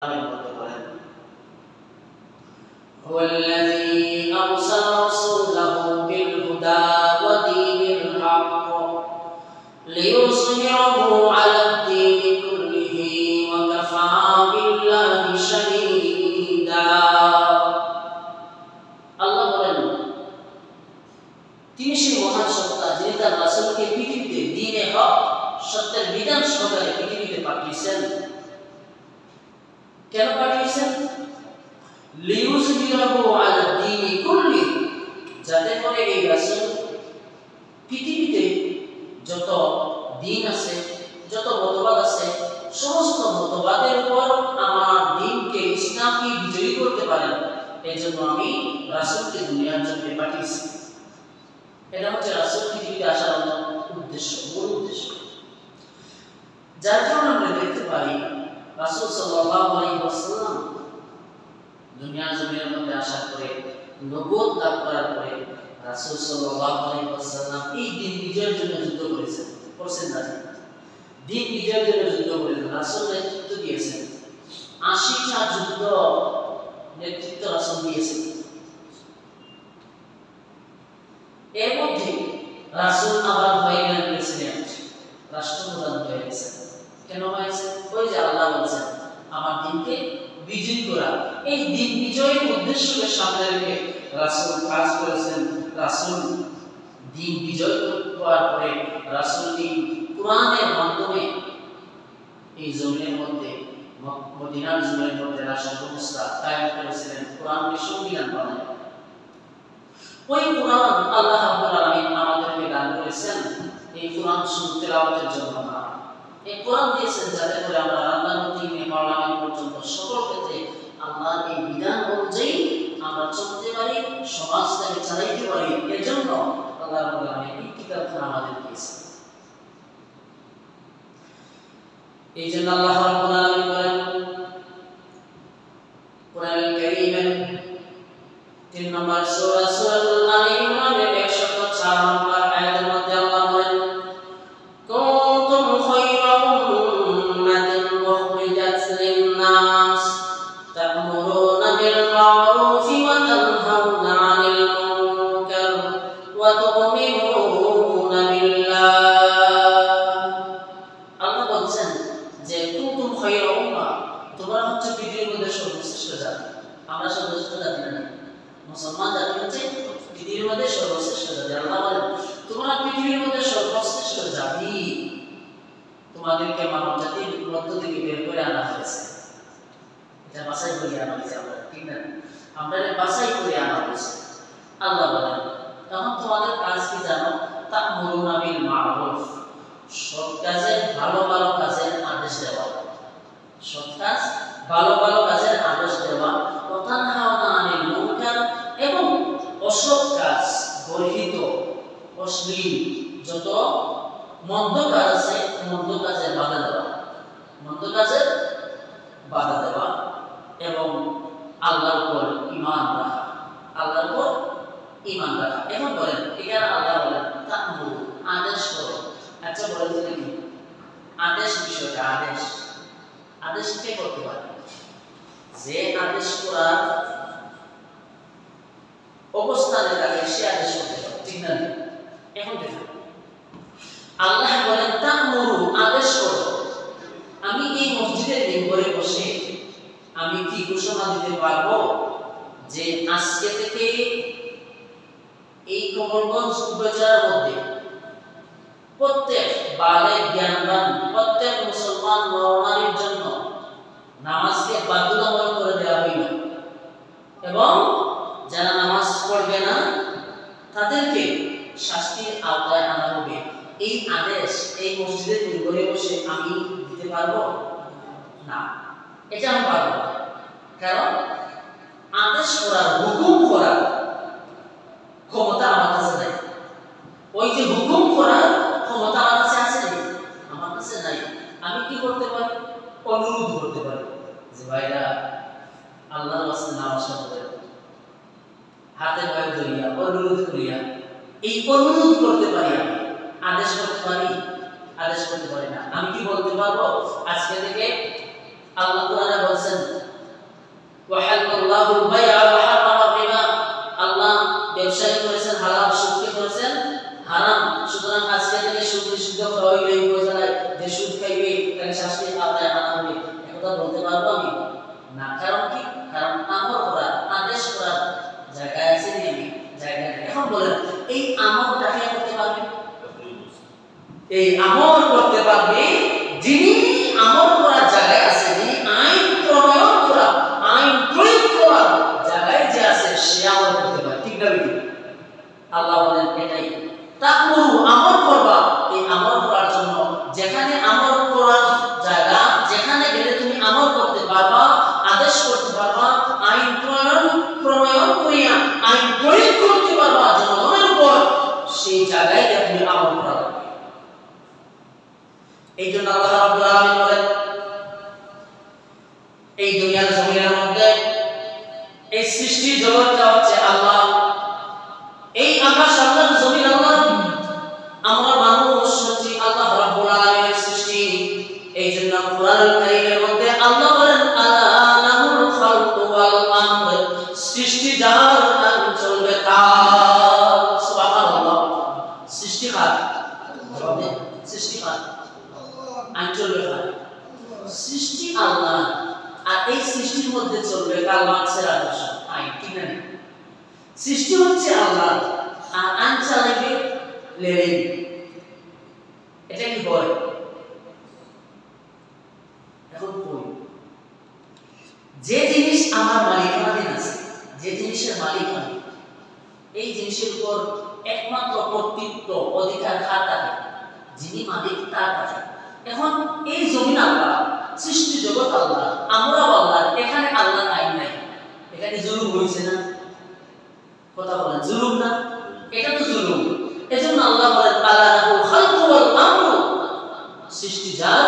هو الذي أرسل رسوله بالهدى ودين الحق ليظهره على الدين كله وكفى بالله شهيدا। আল্লাহ বলেন, তিনি সেই মহান সত্তা যিনি তার রাসূলকে পৃথিবীতে দ্বীনে হক সত্যের বিধান সহকারে পৃথিবীতে পাঠিয়েছেন। কেন পাঠিয়েছেন? লিইউযহিরাহু আলা দ্বীনি কুল্লি, যাতে করে এই রাসূল পৃথিবীতে যত দিন আছে, যত মতবাদ আছে, সমস্ত মতবাদের উপর আমার দ্বীনকে, ইসলামকে বিজয়ী করতে পারেন। এজন্য আমি রাসূলকে দুনিয়ার জন্য পাঠিয়েছি। এটা হচ্ছে রাসূল পৃথিবীতে আসার উদ্দেশ্য, মূল উদ্দেশ্য। যার কারণে আমরা দেখতে পাই রাসূল সাল্লাল্লাহু আলাইহি ওয়াসাল্লাম দুনিয়ার জমিনের মধ্যে আসার পরে, নবুয়ত লাভ করার পরে রাসূল সাল্লাল্লাহু আলাইহি ওয়াসাল্লাম এই দিন বিজয়ের জন্য যুদ্ধ করেছেন। করছেন না? দিন বিজয়ের জন্য যুদ্ধ করেছেন, রাসূল নেতৃত্ব দিয়েছেন। 80টা যুদ্ধ নেতৃত্ব রাসূল দিয়েছেন। এর মধ্যে রাসূল আবার হয়ে গেলেন প্রেসিডেন্ট, রাষ্ট্রপ্রধান হয়ে গেছেন। কেন হয়েছে? ওই যে আল্লাহ বলেছেন আমার দিনকে বিজয় করা। এই দিন বিজয়ের উদ্দেশ্যকে সামনে রেখে রাসূল কাজ করেছেন। রাসূল দিন বিজয় করার পরে রাসূল কোরআনের মাধ্যমে এই জমিনের মধ্যে, মদিনার জমিনের মধ্যে রাষ্ট্র ব্যবস্থা কায়েম করেছিলেন। কোরআনকে সংবিধান বানায়। ওই কোরআন আল্লাহ রাব্বুল আলামিন আমাদেরকে দান করেছেন এই কোরআন শুধু তেলাওয়াতের জন্য না। এই কোরআন দিয়েছেন যাতে করে আমরা আল্লাহর দিনে পার্লামেন্ট পর্যন্ত সকল ক্ষেত্রে আল্লাহর এই বিধান অনুযায়ী আমরা চলতে পারি, সমাজটাকে চালাইতে পারি। এজন্য আল্লাহ রাব্বুল আলামিন এই কিতাবটা আমাদের দিয়েছেন। এই জন্য আল্লাহ রাব্বুল আলামিন বলেন কোরআনুল কারীমের 3 নম্বর সূরা সূরাতুল আলী ইমরানের 104 নম্বর আয়াতের মধ্যে আল্লাহ বলেন, কুনতুম খায়রা উম্মাতিন উখরিজাত লিন-নাস তা'মুরুনা বিল মা'রুফি ওয়া তানহাউনা 'আনিল মুনকার ওয়া তু'মিনুনা বিল্লাহ। আল্লাহ বলেন যে কুনতুম খায়রা উম্মাহ, তোমরা হচ্ছে পৃথিবীর মধ্যে সর্বশ্রেষ্ঠ জাতি। আমরা সর্বশ্রেষ্ঠ জাতি না, মুসলমান জাতি হচ্ছে পৃথিবীর মধ্যে সর্বশ্রেষ্ঠ জাতি। আল্লাহ বলেন তোমরা পৃথিবীর মধ্যে সর্বশ্রেষ্ঠ জাতি, তোমাদেরকে মানব জাতির মধ্য থেকে বের করে আনা হয়েছে। এটা বাছাই করে আনা হয়েছে, আমরা ঠিক না? আমরা বাছাই করে আনা হয়েছে। আল্লাহ বলেন তখন তোমাদের কাজ কি জানো? তা'মুরুনা বিল মা'রুফ, সৎ কাজের, ভালো ভালো কাজের আদেশ দেওয়া। সৎ কাজ, ভালো ভালো কাজের আদেশ দেওয়া। ওয়া তানহাউনা আনিল মুনকার, এবং অসৎ কাজ, গর্হিত, অশ্লীল যত মন্দ কাজ আছে, মন্দ কাজের বাধা দেওয়া, মন্দ কাজের বাধা দেওয়া, এবং আল্লাহর উপর ঈমান রাখা, আল্লাহর উপর ঈমান রাখা। এখন বলেন এখানে আল্লাহ বলেন তা'মুরু, আদেশ করো। আচ্ছা বলেন তো কি আদেশ বিষয়টা? আদেশ, আদেশ কে করতে পারে? যে আদেশ করার অবস্থানে থাকে সে আদেশ করতে পারে, ঠিক না? এখন দেখুন আল্লাহ বলেন তা'মুরু, আদেশ করো। আমি এই মসজিদের মেম্বরে বসে আমি কি ঘোষণা দিতে পারবো যে আজকে থেকে এই কমলগঞ্জ উপজেলার মধ্যে প্রত্যেক বালেগ জ্ঞানবান প্রত্যেক মুসলমান নর-নারীর জন্য নামাজকে বাধ্যতামূলক করে দেওয়া হইল, এবং যারা নামাজ পড়বে না তাদেরকে শাস্তির আওতায় আনা হবে। এই আদেশ এই মসজিদের মেম্বরে বসে আমি দিতে পারবো না? এটা আমি পারবো না। কারণ আদেশ করার, হুকুম করার ক্ষমতা আমার কাছে নাই। ওই যে হুকুম করার ক্ষমতা আমার কাছে আছে না, আমার কাছে নাই। আমি কি করতে পারি? অনুরোধ করতে পারি যে ভাইরা আল্লাহর রাস্তায় নামাজ পড়তে, হাতে পায়ে ধরিয়া অনুরোধ করিয়া, এই অনুরোধ করতে পারি। আমি আদেশ করতে পারি? আদেশ করতে পারি না। আমি কি বলতে পারবো আজকে থেকে আল্লাহ তাআলা বলেছেন হইলে উপজেলায় যে সুদ খাইবে তাকে শাস্তি আদায় আনা হবে, একথা বলতে পারবো আমি না। কারণ কি? কারণ আমল করা, আদেশ করার জায়গায় আছে নি আমি জায়গায়। এখন বলেন এই আমলটাকে করতে পারবে? এই আমল করতে পারবে যিনি আমল করার জায়গায় আছে, যিনি আইন প্রণয়ন করা, আইন প্রয়োগ করার জায়গায় যে আছে, সে আমল করতে পারে। ঠিক না বেটি? আল্লাহ বলেন এটাই তাকমুরু, আমল করবা। এই আমল করার জন্য যেখানে আমল করার জায়গা, যেখানে গেলে তুমি আমল করতে পারবা, আদেশ করতে পারবা, আইন প্রণয়ন করিয়া আইন প্রয়োগ করতে পারবা জনগণের উপর, সেই জায়গায় তুমি আমল করা। এই জন্য আল্লাহ রাব্বুল আলামিন বলেন এই দুনিয়ার জমিনের মধ্যে এই সৃষ্টি জগৎটা হচ্ছে আল্লাহ, এই আকাশ আল্লাহর, জমিন আল্লাহ, আমরা মানুষ হচ্ছে আল্লাহ রাব্বুল আলামিনের সৃষ্টি। এই জন্য কোরআনুল কারীমের মধ্যে আল্লাহ বলেন আলা লাহুল খালকু ওয়াল আমর, সৃষ্টি যার আইন চলবে তার। সুবহানাল্লাহ। সৃষ্টি কার? সৃষ্টি কার? আইন চলবে কার? সৃষ্টি আল্লাহ। আর এই সৃষ্টির মধ্যে চলবে কাল মার্ক্সের আদর্শ, আইন। ঠিক না? সৃষ্টি হচ্ছে আল্লাহ আর আইন চালাবে লেনিন। এটা কি হয়? এখন কই যে জিনিস আমার মালিকানাধীন আছে, যে জিনিসের মালিক আমি, এই জিনিসের উপর একমাত্র কর্তৃত্ব অধিকার কার থাকে? যিনি মালিক তার কাছে। এখন এই জমিন আল্লাহ, সৃষ্টি জগৎ আল্লাহ, আমরাও আল্লাহ, এখানে আল্লাহর আইন নাই। এখানে জুলুম হইছে না? কথা বলেন, জুলুম না? এটা তো জুলুম। এজন্য আল্লাহ বলেন আলা লাহুল খালকু ওয়াল আমর, সৃষ্টি যার,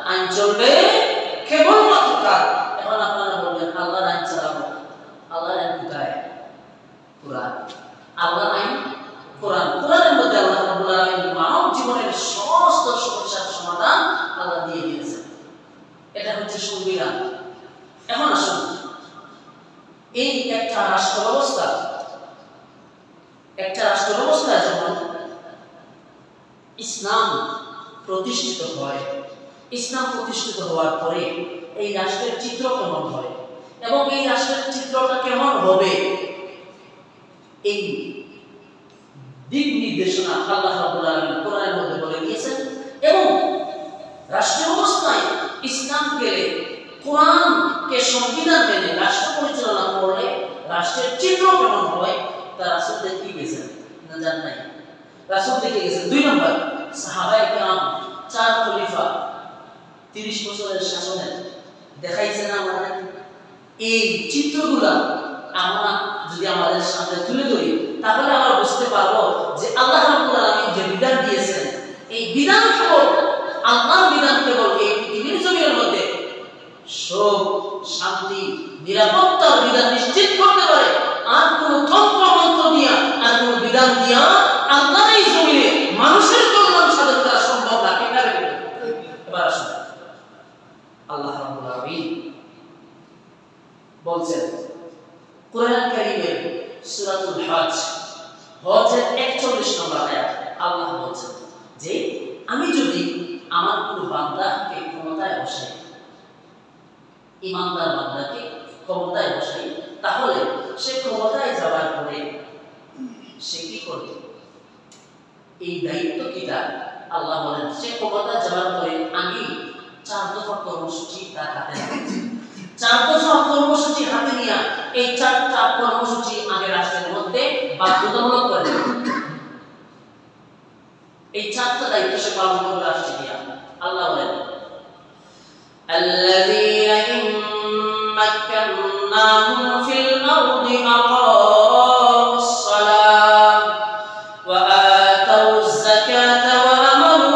আইন চলবে কেবলমাত্র তার। এখন আপনারা বলবেন আল্লাহর আইন চালাবো, আল্লাহর আইন কোথায়? কোরআন। আল্লাহর আইন কোরআন। কোরআনের মধ্যে আল্লাহ রাব্বুল আলামিন মানব জীবনের সমস্ত সমস্যার সমাধান আল্লাহ দিয়ে দিয়েছেন। এটা হচ্ছে সংবিধান। এখন আসুন, এই একটা রাষ্ট্র ব্যবস্থা, যখন ইসলাম প্রতিষ্ঠিত হয়, ইসলাম প্রতিষ্ঠিত হওয়ার পরে এই রাষ্ট্রের চিত্র কেমন হয় এবং এই রাষ্ট্রের চিত্রটা কেমন হবে, এই দিক নির্দেশনা আল্লাহ রাব্বুল আলামিন কোরআনের মধ্যে বলে দিয়েছেন। এবং রাষ্ট্র ব্যবস্থায় ইসলাম পেলে, কোরআনকে সংবিধান মেনে রাষ্ট্র পরিচালনা করলে রাষ্ট্রের চিত্র কেমন হয় তা রাসূল দেখে গেছেন না? জান নাই? রাসূল দেখে গেছেন। 2 নম্বর, সাহাবায়ে কেরাম, 4 খলিফা 30 বছরের শাসনে দেখাইছেন আমাদের। এই চিত্রগুলা আমরা যদি আমাদের সামনে তুলে ধরি, তাহলে আমরা বুঝতে পারবো যে আল্লাহ রাব্বুল আলামিন যে বিধান দিয়েছেন, এই বিধান কেবল আল্লাহর বিধান, কেবল এই পৃথিবীর জমিনের মধ্যে সুখ, শান্তি, নিরাপত্তার বিধান নিশ্চিত করতে পারে। আর কোন তন্ত্র মন্ত্র দিয়া, আর কোন বিধান দিয়া আল্লাহর এই জমিনে মানুষের কল্যাণ সাধন করা সম্ভব না। ঠিক না? এবার আসুন, আল্লাহ রাব্বুল আলামিন বলছেন কোরআন কারীমের সূরাতুল হজ, হজের 41 নম্বর আয়াত, আল্লাহ বলছেন যে আমি যদি আমার কোন বান্দাকে ক্ষমতায় বসাই, ইমানদার বান্দাকে ক্ষমতায় বসাই, তাহলে সে ক্ষমতায় যাওয়ার পরে সে কি করবে? এই দায়িত্ব কি তার? আল্লাহ বলেন সে ক্ষমতায় যাওয়ার পরে আমি 4 দফা কর্মসূচি তার হাতে রাখছি। 4 দফা কর্মসূচি হাতে নিয়ে এই 4টা কর্মসূচি আমি রাষ্ট্রের মধ্যে বাধ্যতামূলক করে দেব। এই 4টা দায়িত্ব সে পালন করবে রাষ্ট্রে গিয়ে। আল্লাহ বলেন আল্লাযীনা ইন মাক্কান্নাহুম ফিল আরদি আকামুস সালাহ ওয়া আতাউয যাকাতা ওয়া আমারু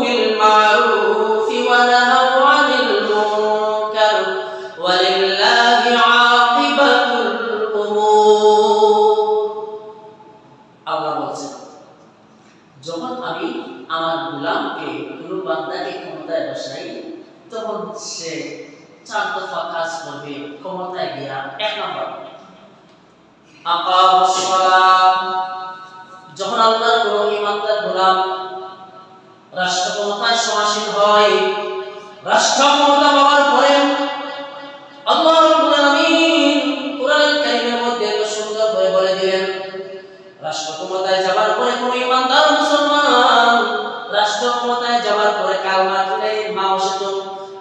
বিল মা'রুফ ওয়া নাহাউ আনিল মুনকার ওয়া লিল্লাহি আকিবাতুল উমুর। আল্লাহ বলেন যখন আমি আমার গোলামকে, কোনো বান্দাকে ক্ষমতায় বসাই, তখন সে 4 দফা কাজ করবে ক্ষমতায় গিয়া। 1 নম্বর, আকামুস সালাহ, যখন আল্লাহর কোন ইমানদার গোলাম রাষ্ট্র রাষ্ট্র ক্ষমতা পাওয়ার পরে আল্লাহ রাব্বুল আলামিন কোরআন কারীমের মধ্যে এত সুন্দর করে বলে দিলেন, রাষ্ট্র ক্ষমতায় যাবার পরে কোন ইমানদার মুসলমান রাষ্ট্র ক্ষমতায় যাবার পরে কালমা পড়ে মাওসেতো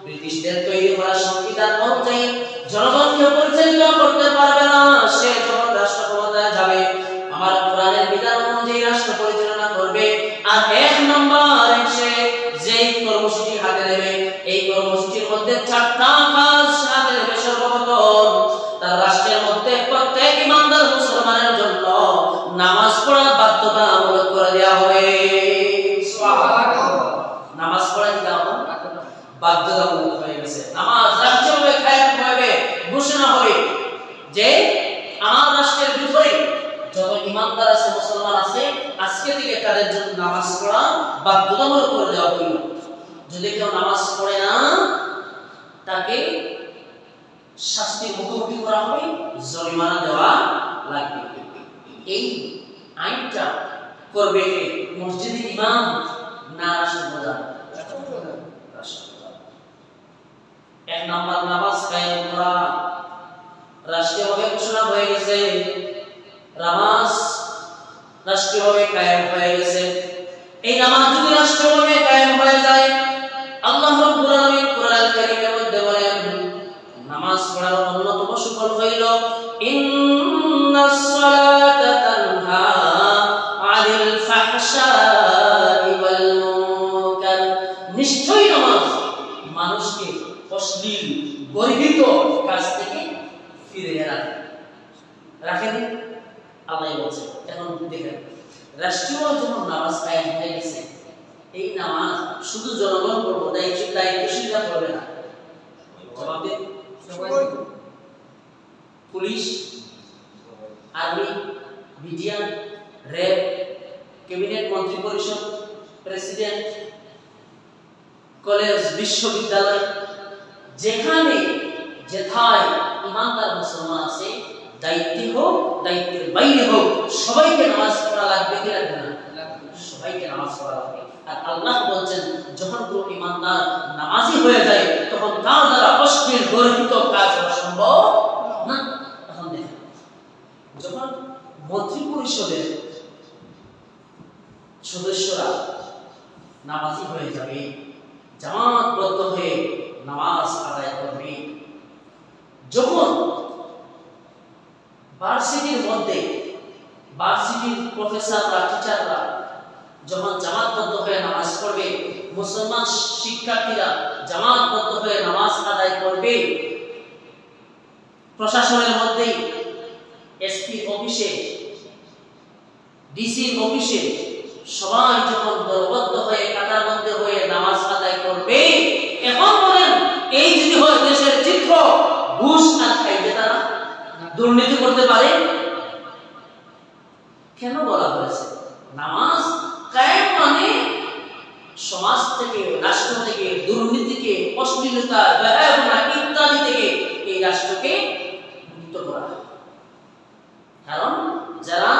ব্রিটিশদের তৈরি করা সংবিধান অনুযায়ী জনগণকে পরিচালিত করতে পারবে না। সে যখন রাষ্ট্র ক্ষমতায় যাবে আমার কোরআনের বিধান অনুযায়ী রাষ্ট্র পরিচালনা করবে। আর এক নম্বর সে যেই কর্মসূচি হাতে নেবে, এই কর্মসূচির মধ্যে চারটা কাজ হাতে নেবে। সর্বপ্রথম তার রাষ্ট্রের মধ্যে প্রত্যেক ইমানদার মুসলমানের জন্য নামাজ পড়া বাধ্যতামূলক করে দেওয়া হবে। নামাজ পড়া কি বাধ্যতামূলক হয়ে গেছে। নামাজ রাষ্ট্রীয়ভাবে কায়েম হবে, ঘোষণা হবে যে আমার রাষ্ট্রের ভিতরে যত ইমানদার আছে মুসলমান আছে আজকে থেকে তাদের জন্য নামাজ পড়া বাধ্যতামূলক করে দেওয়া হইল। যদি কেউ নামাজ পড়ে না তাকে শাস্তির মুখোমুখি করা হবে, জরিমানা দেওয়া লাগবে। এই আইনটা করবে মসজিদের ইমাম না রাষ্ট্রপ্রধান? এক নম্বর নামাজ কায়েম করা রাষ্ট্রীয়ভাবে ঘোষণা হয়ে গেছে। নামাজ রাষ্ট্রীয়ভাবে কায়েম হয়ে গেছে। এই নামাজ যদি রাষ্ট্রীয়ভাবে কায়েম হয়ে যায় আল্লাহ রাব্বুল আলামিন কোরআন কারীমের মধ্যে বলেন নামাজ পড়ার অন্যতম সুফল হইল ইন্নাস সালাতা তানহা আনিল ফাহশাই ওয়াল মুনকার। নিশ্চয়ই নামাজ মানুষকে অশ্লীল গর্হিত কাজ থেকে ফিরিয়ে রাখেন। আল্লাহ বলছে এখন দেখেন রাষ্ট্রীয় যখন নামাজ কায়েম হয়ে গেছে এই নামাজ শুধু জনগণ পড়বো দায়িত্বশীলরা পড়বে না, police, army, BDR, RAB, cabinet মন্ত্রী পরিষদ, প্রেসিডেন্ট, কলেজ, বিশ্ববিদ্যালয়, যেখানে যেথায় ইমানদার মুসলমান আছে দায়িত্বে হোক দায়িত্বের বাইরে হোক সবাইকে নামাজ পড়া লাগবে কি লাগবে না? সবাইকে নামাজ পড়া লাগবে। আর আল্লাহ বলছেন যখন কোনো ইমানদার নামাজি হয়ে যায় তখন তার দ্বারা অশ্লীল গর্হিত কাজ করা সম্ভব না। তখন দেখেন যখন মন্ত্রী পরিষদের সদস্যরা নামাজি হয়ে যাবে, জামাতবদ্ধ হয়ে নামাজ আদায় করবে, যখন ভার্সিটির মধ্যে ভার্সিটির প্রফেসররা টিচাররা যখন জামাতবদ্ধ হয়ে নামাজ পড়বে, মুসলমান শিক্ষার্থীরা জামাতবদ্ধ হয়ে নামাজ আদায় করবে, প্রশাসনের মধ্যে এসপি অফিসে, ডিসি অফিসে সবাই যখন দলবদ্ধ হয়ে কাতার মধ্যে হয়ে নামাজ আদায় করবে, এখন বলেন এই যদি হয় দেশের চিত্র, ঘুষ না খাইবে তারা দুর্নীতি করতে পারে? কেন বলা হয়েছে নামাজ কায়েম মানে সমাজ থেকে রাষ্ট্র থেকে দুর্নীতিকে, অশ্লীলতা, ব্যবহার ইত্যাদি থেকে এই রাষ্ট্রকে মুক্ত করা। কারণ যারা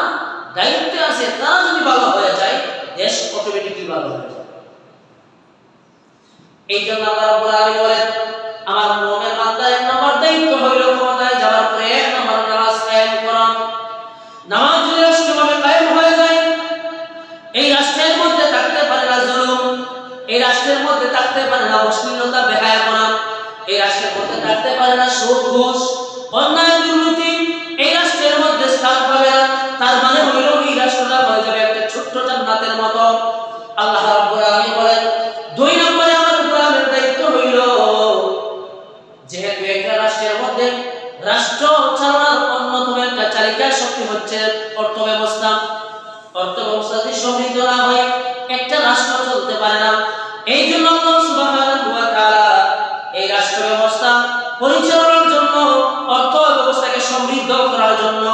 দায়িত্বে আছে তারা যদি ভালো হয়ে যায় দেশ অটোমেটিকলি ভালো হয়ে যায়। এই জন্য আল্লাহ রাব্বুল আলামিন বলেন আমার মুমিন বান্দা এক নম্বর দায়িত্ব হইল ক্ষমতায় যাওয়ার পরে এক নম্বর নামাজ কায়েম করা। নামাজ যদি রাষ্ট্রভাবে কায়েম হয়ে যায় এই রাষ্ট্রের মধ্যে থাকতে পারে না জুলুম, এই রাষ্ট্রের মধ্যে থাকতে পারে না অশ্লীলতা, বেহায়াপনা, এই রাষ্ট্রের মধ্যে থাকতে পারে না সুদ, ঘুষ, অন্যায়, দুর্নীতি, এই রাষ্ট্রের মধ্যে স্থান পাবে না। তার মানে হইল এই রাষ্ট্রটা হয়ে যাবে একটা ছোট্ট জান্নাতের মতো। আল্লাহ রাব্বুল আলামিন বলেন দুই নম্বরে আমার গোলামের দায়িত্ব হইল যেহেতু একটা রাষ্ট্রের মধ্যে রাষ্ট্র চালানোর অন্যতম একটা চালিকা শক্তি হচ্ছে অর্থ ব্যবস্থা। অর্থ ব্যবস্থা যদি সমৃদ্ধ না হয় একটা রাষ্ট্র চলতে পারে না। এই জন্য আল্লাহ সুবহানাহু ওয়া তাআলা এই রাষ্ট্র ব্যবস্থা পরিচালনার জন্য, অর্থ ব্যবস্থাকে সমৃদ্ধ করার জন্য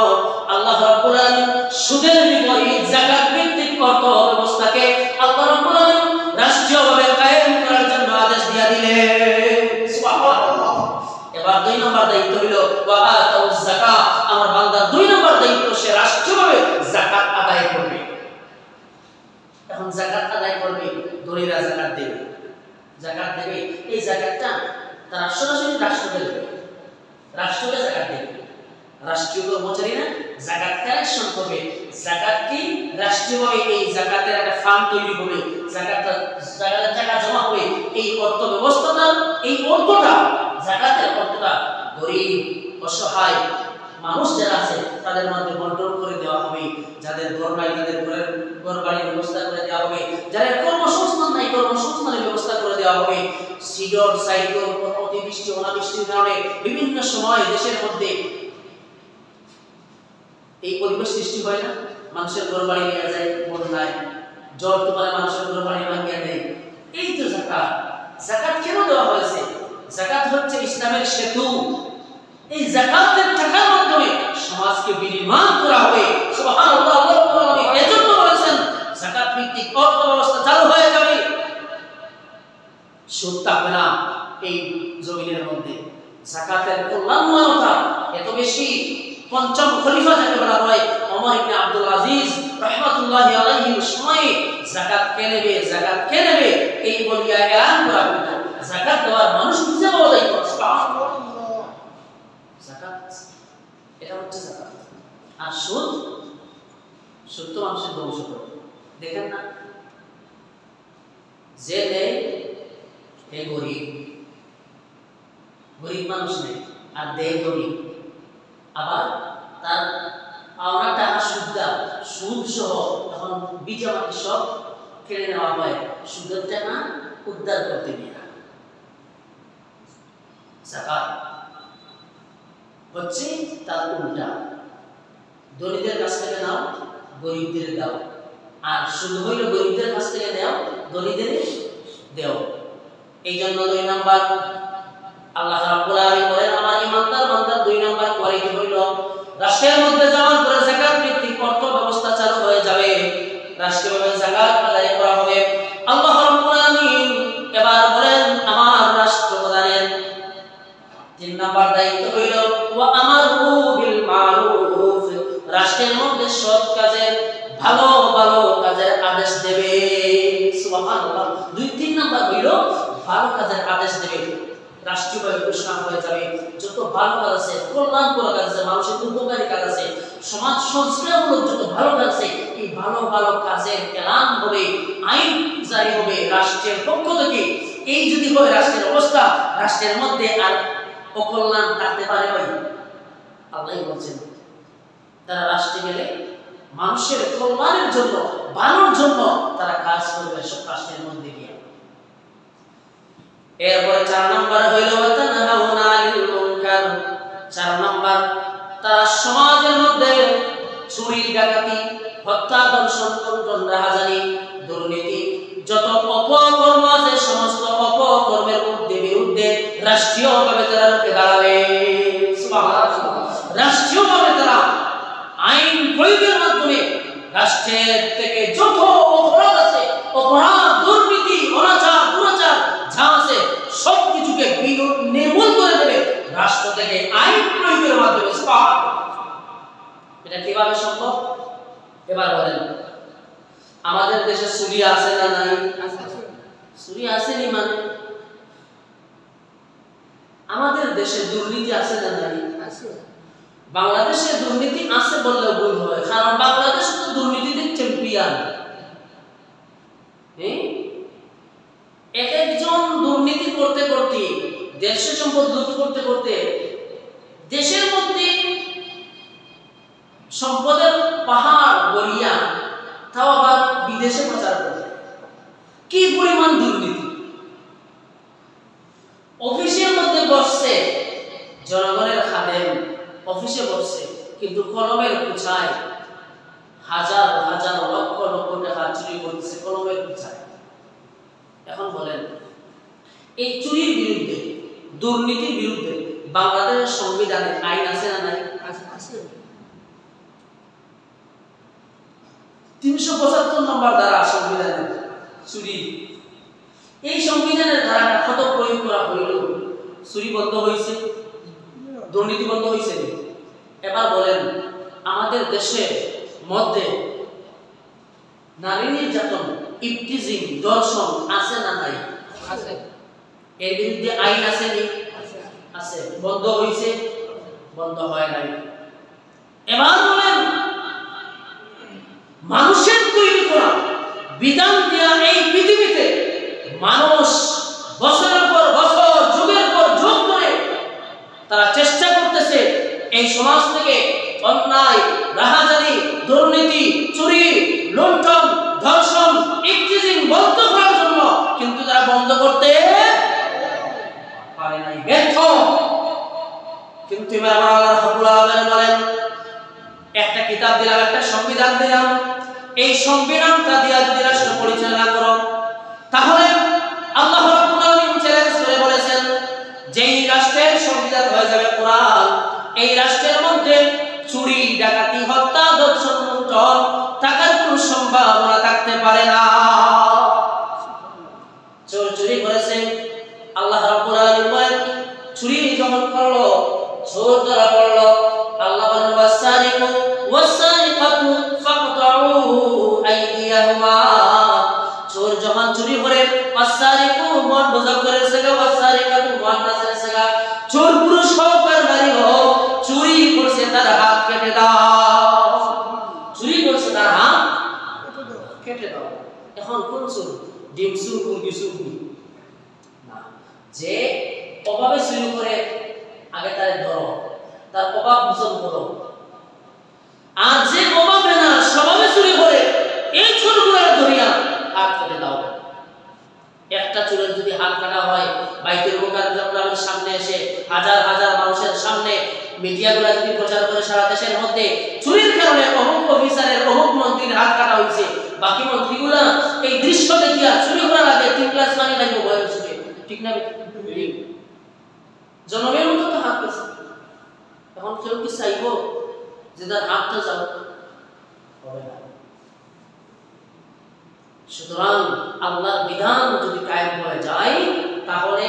আল্লাহ রাব্বুল আলামিন সুদের বিপরীত যাকাত ভিত্তিক অর্থ ব্যবস্থাকে আল্লাহ রাব্বুল আলামিন রাষ্ট্রীয়ভাবে কায়েম করার জন্য আদেশ দিয়ে দিলেন। সুবহানাল্লাহ। এবার দুই নম্বর দায়িত্ব হলো ওয়া আতাউজ যাকাত। আমার বান্দার দুই নম্বর দায়িত্ব সে রাষ্ট্রীয়ভাবে যাকাত আদায় করবে। এখন যাকাত আদায় করবে, ধনীরা যাকাত দেবে, যাকাত দেবে। এই যাকাতটা রাষ্ট্রীয় কর্মচারী না যাকাত কালেকশন করবে। যাকাত কি রাষ্ট্রীয়ভাবে এই যাকাতের একটা ফান্ড তৈরি হবে, যাকাতের টাকা জমা হবে। এই অর্থ ব্যবস্থাটা, এই অর্থটা, যাকাতের অর্থটা গরিব অসহায় মানুষ যারা আছে তাদের মধ্যে বন্টন করে দেওয়া হবে। যাদের ঘর নাই তাদের ঘর বাড়ির ব্যবস্থা করে দেওয়া হবে। যাদের কর্মসংস্থান নাই কর্মসংস্থানের ব্যবস্থা করে দেওয়া হবে। সিডর সাইক্লোন, অতিবৃষ্টি অনাবৃষ্টির কারণে বিভিন্ন সময় দেশের মধ্যে এই পরিবেশ সৃষ্টি হয় না, মানুষের ঘর বাড়ি নিয়ে যায় বন্যায়, জ্বর তুফানে মানুষের ঘর বাড়ি ভাঙিয়ে দেয়। এই তো যাকাত। যাকাত কেন দেওয়া হয়েছে? যাকাত হচ্ছে ইসলামের সেতু। এই যাকাতের টাকার মাধ্যমে সমাজকে বিনির্মাণ করা হবে। সুবহানাল্লাহ, আল্লাহ কোরআনে এজন্য বলেছেন যাকাত ভিত্তিক অর্থ ব্যবস্থা চালু হয়ে যাবে, সুদ থাকবে না এই জমিনের মধ্যে। যাকাতের কল্যাণময়তা এত বেশি, পঞ্চম খলিফা যাকে বলা হয় ওমর ইবনে আব্দুল আজিজ রাহমাতুল্লাহি আলাইহির সময়ে যাকাত কে নেবে এই বলিয়া এলান করা হতো। যাকাত দেওয়ার মানুষ খুঁজে পাওয়া যায়। সুবহানাল্লাহ। যাকাত এটা হচ্ছে যাকাত। আর সুদ তো মানুষের ধ্বংস করে। দেখেন না, যে নেই এই গরিব মানুষ নেই, আর দেয় গরিব। আবার তার পাওনা টাকা সুদ সহ তখন বিজামাকে সব কেড়ে নেওয়া হয়, সুদের টাকা উদ্ধার করতে গিয়ে। যাকাত হচ্ছে তার উল্টা, দরিদ্রের কাছ থেকে নাও, গরিবদের দাও। আর সুদ হইল গরিবদের কাছ থেকে নেও, দরিদ্রের দেও। এই জন্য 2 নাম্বার আল্লাহ রাব্বুল আলামিন বলেন, আমার ইমানদার বান্দার 2 নাম্বার কোয়ালিটি হইল রাষ্ট্রের মধ্যে যেমন করে যাকাত ভিত্তিক অর্থ ব্যবস্থা চালু হয়ে যাবে, রাষ্ট্রীয়ভাবে যাকাত আদায় করা হবে। আল্লাহ রাব্বুল আলামিন এবার বলেন আমার রাষ্ট্রপ্রধানের 3 নাম্বার দায়িত্ব হইল ওয়া আমারু বিল মারুফ, রাষ্ট্রের মধ্যে সৎ কাজের, ভালো ভালো কাজের আদেশ দেবে। সুবহানাল্লাহ। 2-3 নাম্বার হইল ভালো কাজের আদেশ দেবে। রাষ্ট্রীয়ভাবে ঘোষণা হয়ে যাবে যত ভালো কাজ আছে, কল্যাণকর কাজ আছে, মানুষের উপকারী কাজ আছে, সমাজ সংস্কারমূলক যত ভালো কাজ আছে, এই ভালো ভালো কাজের এলান হবে, আইন জারি হবে রাষ্ট্রের পক্ষ থেকে। এই যদি হয় রাষ্ট্রের অবস্থা, রাষ্ট্রের মধ্যে আর অকল্যাণ থাকতে পারে ভাই? আল্লাহ বলছেন তারা রাষ্ট্রে গেলে মানুষের কল্যাণের জন্য, ভালোর জন্য তারা কাজ করবে সব রাষ্ট্রের মধ্যে গিয়ে। এরপরে 4 নাম্বার হইল তানাহাউনা আনিল মুনকার। 4 নাম্বার তারা সমাজের মধ্যে চুরি ডাকাতি, হত্যা, দর্শন, লুণ্ঠন, রাহাজানি, দুর্নীতি, যত অপকর্ম আছে সমস্ত অপকর্মের বিরুদ্ধে রাষ্ট্রীয়ভাবে তারা রুখে দাঁড়াবে। সুবহানাল্লাহ। রাষ্ট্রীয়ভাবে তারা আইন প্রয়োগের মাধ্যমে রাষ্ট্রের থেকে যত অপরাধ আছে, অপরাধ, দুর্নীতি, অনাচার, দুরাচার যা আছে সব কিছুকে নির্মূল করে দেবে রাষ্ট্র থেকে আইন প্রয়োগের মাধ্যমে। এটা কিভাবে সম্ভব? এবার বলেন, আমাদের দেশে চুরি আছে না নাই? চুরি আসেনি মানে আমাদের দেশে দুর্নীতি আছে না নাই? বাংলাদেশে দুর্নীতি আছে বললেও ভুল হয়, কারণ বাংলাদেশ তো দুর্নীতিতে চ্যাম্পিয়ন। এক একজন দুর্নীতি করতে করতে, দেশের সম্পদ লুট করতে করতে দেশের মধ্যে সম্পদের পাহাড় গড়িয়া তাও আবার বিদেশে প্রচার করে। কি পরিমাণ দুর্নীতি! অফিসের মধ্যে বসছে জনগণের খাদেম, অফিসে বসছে কিন্তু কলমের কুচায় হাজার হাজার লক্ষ লক্ষ টাকা চুরি করছে কলমের কুচায়। এখন বলেন, এই চুরির বিরুদ্ধে, দুর্নীতির বিরুদ্ধে বাংলাদেশের সংবিধানে আইন আছে না নাই? 375 নম্বর ধারা সংবিধানের চুরি। এই সংবিধানের ধারাটা কত প্রয়োগ করা হইল? চুরি বন্ধ হয়েছে, দুর্নীতি বন্ধ হয়েছে। এবার বলেন, আমাদের দেশের মধ্যে নারী নির্যাতন, ইফটিজিং, দর্শন আছে না নাই? আছে। এর বিরুদ্ধে আইন আছে নি? আছে। বন্ধ হয়েছে? বন্ধ হয় নাই। এবার বলেন মানুষের তৈরি করা বিধান দেওয়া এই পৃথিবীতে মানুষ বছরের পর বছর যুগের পর যুগ ধরে তারা চেষ্টা করতেছে এই সমাজ থেকে অন্যায়, রাহাজানি, দুর্নীতি, চুরি, লুণ্ঠন, ধর্ষণ, ইফতিজিং বন্ধ করার জন্য, কিন্তু তারা বন্ধ করতে পারে নাই, ব্যর্থ। কিন্তু এবার আল্লাহ রাব্বুল আলামিন বলেন একটা কিতাব দিলাম, একটা সংবিধান দিলাম, এই সংবিধানটা দিয়া যদি রাষ্ট্র পরিচালনা করো তাহলে আল্লাহ রাব্বুল আলামিন চ্যালেঞ্জ করে বলেছেন যেই রাষ্ট্রের সংবিধান হয়ে যাবে কোরআন, এই রাষ্ট্রের মধ্যে চুরি, ডাকাতি, হত্যা, ধর্ষণ, লুণ্ঠন থাকার কোনো সম্ভাবনা থাকতে পারে না। চোর চুরি করেছে, আল্লাহ রাব্বুল আলামিন বলেন চুরি যখন করলো, চোর ধরা পড়লো, আল্লাহ বলেন ওয়াসারিকু ওয়াসারিকাতু ফাকতাউ আইদিয়াহুমা। চোর যখন চুরি করে, ওয়াসারিকু মুযাক্কার করেছে, ওয়াসারিকাতু মুআন্নাস করেছে, চোর পুরুষ হোক আর নারী হোক, চুরি করছে তার হাত কেটে দাও, চুরি করছে তার হাত কেটে দাও। এখন কোন চোর? ডিম চুর, মুরগি চুর না, যে অভাবে চুরি করে আগে তারে ধরো, তার অভাব মোচন করো। আর যে অভাবে না স্বভাবে চুরি করে এই চোরগুলোর ধরিয়া হাত কেটে দাও। একটা চোরের যদি হাত কাটা হয়, বাইতুল মুকাররমের সামনে এসে হাজার হাজার মানুষের সামনে মিডিয়াগুলো যদি প্রচার করে সারা দেশের মধ্যে চুরির কারণে অমুক অফিসারের, অমুক মন্ত্রীর হাত কাটা হয়েছে, বাকি মন্ত্রীগুলা এই দৃশ্য দেখিয়া চুরি করার আগে 3 গ্লাস পানি খাইব বয়স ছুটে, ঠিক না? জনমের মতো তো হাত পেছে। এখন কেউ কি চাইব যে তার হাতটা যাও? হবে না। সুতরাং আল্লাহর বিধান যদি কায়েম হয়ে যায় তাহলে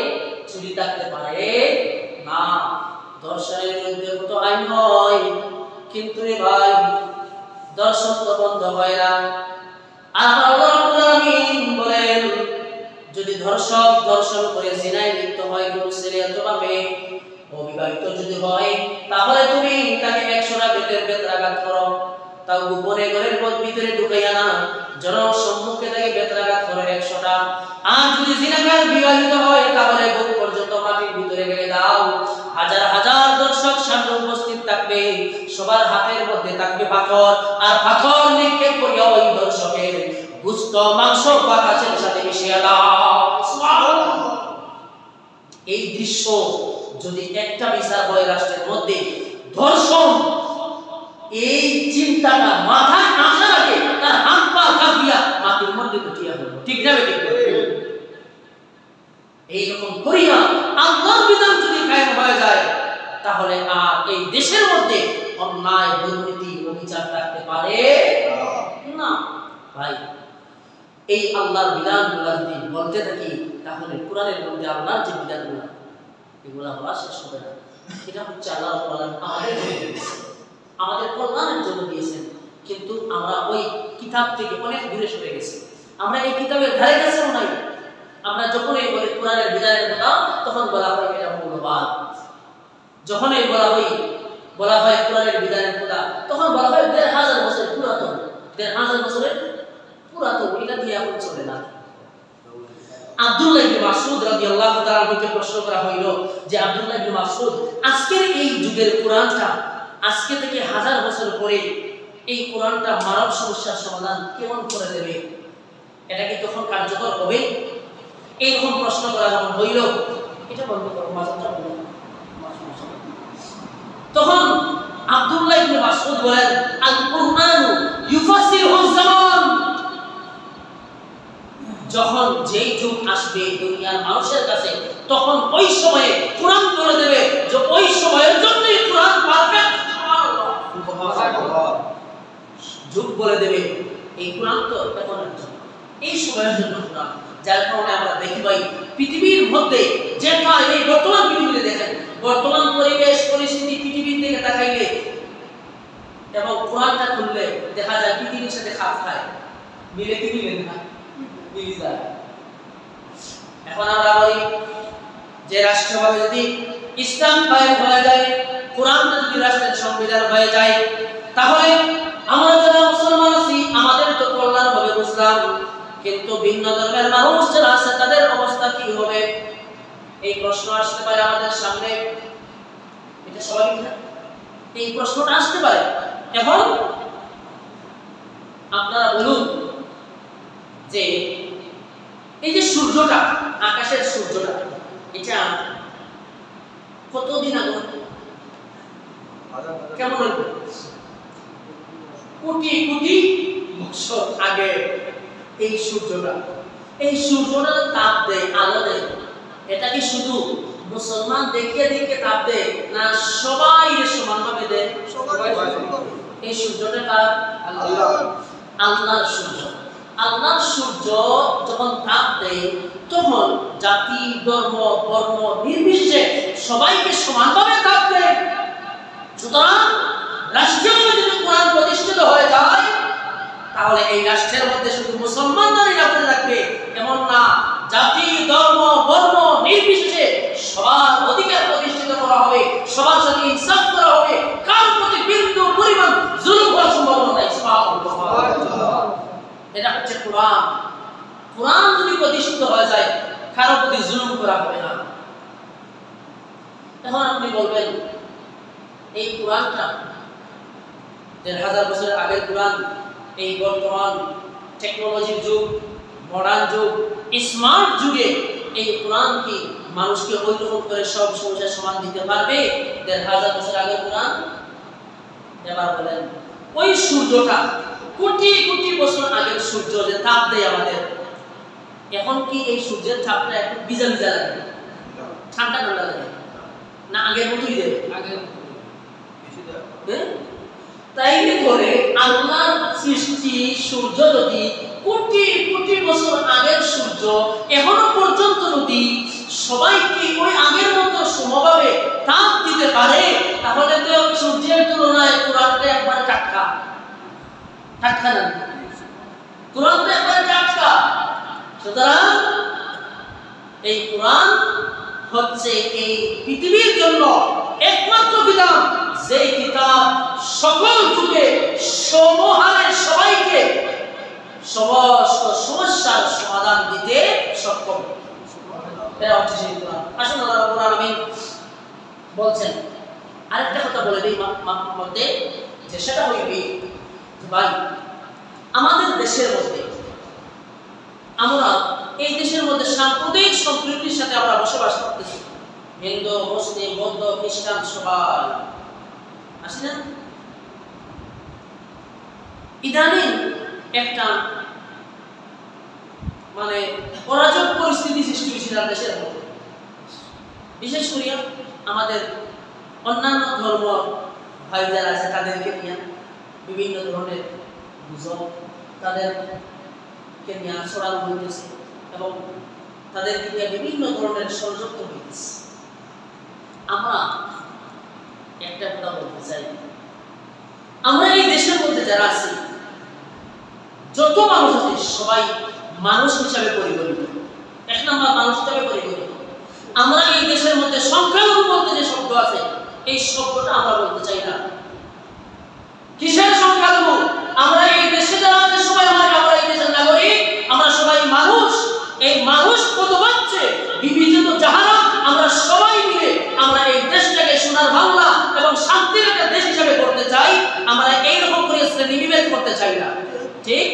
চুরি থাকতে পারে না। দর্শনের বিরুদ্ধে কত আইন হয়, কিন্তু রে ভাই দর্শন তো বন্ধ হয় না। আর আল্লাহ রাব্বুল আলামিন বলেন যদি ধর্ষক দর্শন করে জিনায় লিপ্ত হয় কোন ছেলে অথবা মেয়ে, অবিবাহিত যদি হয়, তাহলে তুমি তাকে 100টা বেত্রাঘাত করো, তাও গোপনে ঘরের ভিতরে ঢুকাইয়া না, জনসম্মুখে তাকে বেত্রাঘাত করো 100টা। আর যদি জিনাকার বিবাহিত হয় তাহলে বুক পর্যন্ত মাটির ভিতরে ফেলে দাও। হাজার হাজার দর্শক সামনে উপস্থিত থাকবে, সবার হাতের মধ্যে থাকবে পাথর, আর পাথর নিক্ষেপ করিয়া ওই দর্শকের গোশত, মাংস বাতাসের সাথে মিশিয়ে দাও। সুবহানাল্লাহ। এই দৃশ্য যদি একটা বিচার হয় রাষ্ট্রের মধ্যে, ধর্ষণ এই চিন্তাটা মাথায় আসার আগে তার হাত পা কাঁপিয়া মাটির মধ্যে উঠিয়া হলো, ঠিক না? ঠিক এইরকম করিয়া আল্লাহর বিধান যদি কায়েম হয়ে যায় তাহলে আর এই দেশের মধ্যে অন্যায়, দুর্নীতি, অবিচার থাকতে পারে না। ভাই এই আল্লাহর বিধানগুলো যদি বলতে থাকি তাহলে কোরআনের মধ্যে আল্লাহর যে বিধানগুলো এগুলা বলা শেষ হবে না। এটা হচ্ছে আল্লাহ আমাদের কল্যাণের জন্য দিয়েছেন, কিন্তু আমরা ওই কিতাব থেকে অনেক দূরে সরে গেছি। আমরা এই কিতাবের ধারে কাছেও নাই। আমরা যখন এই কোরআনের বিধানের কথা তখন বলা হয় এটা মৌলবাদ, যখন এই বলা হয় কোরআনের বিধানের কথা তখন বলা হয় ১৫০০ বছর পুরাতন, ১৫০০ বছরের পুরাতন, এটা দিয়ে এখন চলে না। আব্দুল্লাহ ইবনে মাসউদ রাদিয়াল্লাহু তাআলা কে প্রশ্ন করা হইল যে আব্দুল্লাহ ইবনে মাসউদ, আজকের এই যুগের কোরআনটা আজকে থেকে 1000 বছর পরে এই কোরআনটা মানব সমস্যার সমাধান কেমন করে দেবে? এটা কি তখন কার্যকর হবে? এইরকম প্রশ্ন করা যখন হইল, এটা বন্ধ করো, মাঝখানটা বন্ধ। তখন আব্দুল্লাহ ইবনে মাসউদ বলেন আল কুরআন ইউফাসসিরুহু জামান, যখন যেই যুগ আসবে দুনিয়ার মানুষের কাছে তখন ওই সময়ে কোরআন বলে দেবে যে ওই সময়ের জন্যই কোরআন পারফেক্ট। সুবহানাল্লাহ। যুগ বলে দেবে এই কোরআন তো এখন এই সময়ের জন্য কোরআন। যার কারণে আমরা দেখি ভাই পৃথিবীর মধ্যে যেটা এই বর্তমান পৃথিবীতে দেখেন, বর্তমান পরিবেশ পরিস্থিতি পৃথিবীর দিকে তাকাইলে এবং কোরআনটা খুললে দেখা যায় পৃথিবীর সাথে খাপ খায়, মিলে কি মিলে না? মিলে যায়। এখন আমরা বলি যে রাষ্ট্রভাবে যদি ইসলাম কায়েম হয়ে যায়, কোরআনটা যদি রাষ্ট্রের সংবিধান হয়ে যায়, এই প্রশ্ন আসতে পারে আমাদের সামনে, এটা স্বাভাবিক না? এই প্রশ্নটা আসতে পারে। এখন আপনারা বলুন যে এই যে সূর্যটা, আকাশের সূর্যটা, এটা কতদিন আগে, কেমন কোটি কোটি বছর আগে এই সূর্যটা তাপ দেয়, আলো দেয়, এটা কি শুধু মুসলমান দেখে দেখে তাপ দেয় না সবাই সমানভাবে দেয়? এই সূর্যটা কার? আল্লাহর সূর্য। আল্লাহর সূর্য যখন তাপ দেয় তখন জাতি, ধর্ম, বর্ণ নির্বিশেষে সবাইকে সমানভাবে তাপ দেয়। সুতরাং রাষ্ট্রীয়ভাবে যদি কোরআন প্রতিষ্ঠিত হয়ে যায় তাহলে এই রাষ্ট্রের মধ্যে শুধু মুসলমানরাই রাখতে থাকবে এমন না, জাতি, ধর্ম, বর্ণ নির্বিশেষে সবার অধিকার প্রতিষ্ঠিত করা হবে, সবার সাথে ইনসাফ করা হবে, কার প্রতি বিন্দু পরিমাণ জুলুম হওয়ার সম্ভাবনা নাই। সুবহানাল্লাহ। এটা হচ্ছে কোরআন। কোরআন যদি প্রতিষ্ঠিত হয়ে যায় কারো প্রতি জুলুম করা হবে না। এখন আপনি বলবেন এই কোরআনটা ১,৫০০ বছর আগের কোরআন, এই বর্তমান টেকনোলজির যুগ, মডার্ন যুগ, স্মার্ট যুগে এই কোরআন কি মানুষকে ঐক্যবদ্ধ করে সব সমস্যার সমাধান দিতে পারবে? ১,৫০০ বছর আগের কোরআন। এবার বলেন ওই সূর্যটা কোটি কোটি বছর আগের সূর্য যে তাপ দেয় আমাদের, এখন কি এই সূর্যের তাপটা একটু ভিজা ভিজা লাগে, ঠান্ডা ঠান্ডা লাগে না আগের মতোই দেয়? তাই করে আল্লাহর সৃষ্টি সূর্য যদি কোটি কোটি বছর আগের সূর্য এখনো পর্যন্ত যদি সবাইকে ওই আগের মতো সমভাবে তাপ দিতে পারে তাহলে তো সূর্যের তুলনায় কোরআনটা একবারে টাটকা। টাটকা না, কোরআনটা একবারে টাটকা। সুতরাং এই কোরআন হচ্ছে এই পৃথিবীর জন্য একমাত্র কিতাব, যেই কিতাব সকল যুগে সমহারে সবাইকে সমস্ত সমস্যার সমাধান দিতে সক্ষম। এটা হচ্ছে সেই কোরআন। আসুন আল্লাহ রাব্বুল আলামিন বলছেন, আরেকটা কথা বলে দিই মধ্যে, যে সেটা হইবে ভাই আমাদের দেশের মধ্যে, আমরা এই দেশের মধ্যে সাম্প্রদায়িক সম্প্রীতির সাথে আমরা বসবাস করতেছি। হিন্দু, মুসলিম, বৌদ্ধ, খ্রিস্টান সবাই আসি না? ইদানিং একটা মানে অরাজক পরিস্থিতি সৃষ্টি হয়েছিল দেশের মধ্যে, বিশেষ করে আমাদের অন্যান্য ধর্ম ভাই যারা আছে তাদেরকে নিয়ে বিভিন্ন ধরনের গুজব, তাদেরকে নিয়ে ছড়ানো হইতেছে এবং তাদেরকে নিয়ে বিভিন্ন ধরনের ষড়যন্ত্র হইতেছে। আমরা একটা কথা বলতে চাই, আমরা এই দেশের মধ্যে যারা আছি, যত মানুষ আছে সবাই মানুষ হিসাবে পরিগণিত, এক নম্বর মানুষ হিসাবে পরিগণিত। আমরা এই দেশের মধ্যে সংখ্যালঘু বলতে যে শব্দ আছে, এই শব্দটা আমরা বলতে চাই না। কিসের সংখ্যালঘু? আমরা এই দেশে যারা আছে সবাই আমরা এই দেশের নাগরিক, আমরা সবাই মানুষ। এই মানুষ কত বাচ্চে বিবিধ যাহারা আমরা সবাই মিলে আমরা এই দেশটাকে সোনার বাংলা এবং শান্তির একটা দেশ হিসাবে করতে চাই। আমরা এইরকম করে শ্রেণীবিভেদ করতে চাই না, ঠিক?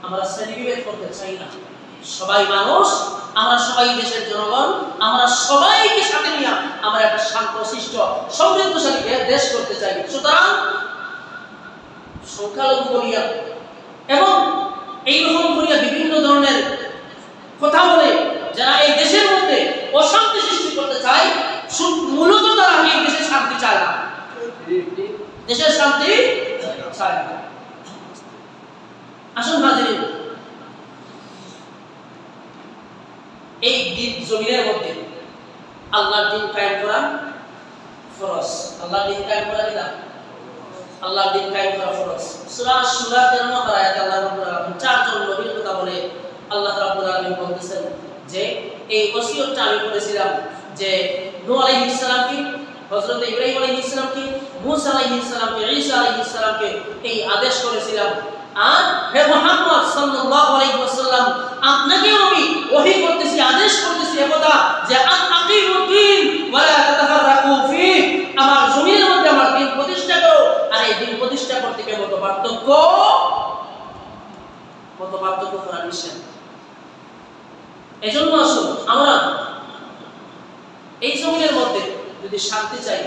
আমরা শ্রেণীবিভেদ করতে চাই না। সবাই মানুষ, আমরা সবাই দেশের জনগণ, আমরা সবাইকে সাথে নিয়ে আমরা একটা শান্তশিষ্ট সমৃদ্ধশালী দেশ করতে চাই। সুতরাং সংখ্যালঘু বলিয়া এবং এইরকম করিয়া বিভিন্ন ধরনের কথা বলে যারা এই দেশের মধ্যে অশান্তি সৃষ্টি করতে চায়, মূলত তারা এই দেশের শান্তি চায় না, দেশের শান্তি চায় না। আসুন হাজিরিন, এই জমিনের মধ্যে আল্লাহর দ্বীন কায়েম করা ফরজ। আল্লাহর দ্বীন কায়েম করা কি না? আল্লাহর দ্বীন কায়েম করা ফরজ। সূরা সূরা 13 নম্বর আয়াতে আল্লাহ রাব্বুল আলামিন চারজন নবীর কথা বলে আল্লাহ রাব্বুল আলামিন বলতেছেন যে এই ওসিয়তটা আমি করেছিলাম যে নূহ আলাইহিস সালামকে, হযরত ইব্রাহিম আলাইহিস সালামকে, মূসা আলাইহিস সালামকে, ঈসা আলাইহিস সালামকে এই আদেশ করেছিলাম। আর হে মুহাম্মদ সাল্লাল্লাহু আলাইহি ওয়াসাল্লাম, আপনাকেও আমি ওহী করতেছি, আদেশ করতেছি একথা যে আকিমুদ্দিন ওয়ালা তাতাফাররাকু ফীহ, আমার জমিনের মধ্যে আমার দ্বীন প্রতিষ্ঠা করো। আর এই দ্বীন প্রতিষ্ঠা করতে গিয়ে মত পার্থক্য করা নিষেধ। এজন্য আসুন আমরা এই জমিনের মধ্যে যদি শান্তি চাই,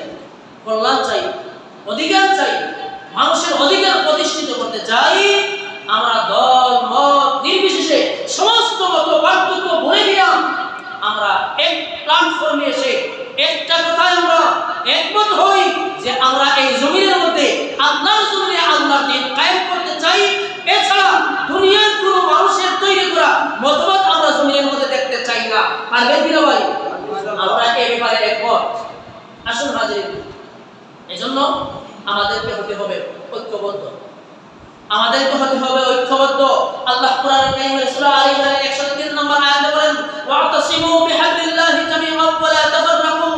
কল্যাণ চাই, অধিকার চাই, মানুষের অধিকার প্রতিষ্ঠিত করতে চাই, আমরা দল মত নির্বিশেষে সমস্ত মত পার্থক্য ভুলে দিয়া আমরা এক প্ল্যাটফর্মে এসে একটা কথায় আমরা একমত হই যে আমরা এই জমিনের মধ্যে আল্লাহর জমিনে আল্লাহর দ্বীন কায়েম করতে চাই। এছাড়া দুনিয়ার কোনো মানুষের তৈরি করা মতবাদ আমরা জমিনের মধ্যে দেখতে চাই না। পারবেন কিনা ভাই? আমরা এই ব্যাপারে একমত। আসুন হাজির, এজন্য আমাদেরকে হতে হবে ঐক্যবদ্ধ, আমাদেরকে হতে হবে ঐক্যবদ্ধ। আল্লাহ কোরআনে কারীমে সূরা আল ইমরানের 103 নম্বর আয়াতে বলেন, ওয়াতাসিমু বিহাবলিল্লাহি জামিআন ওয়া লা তাফাররাকু,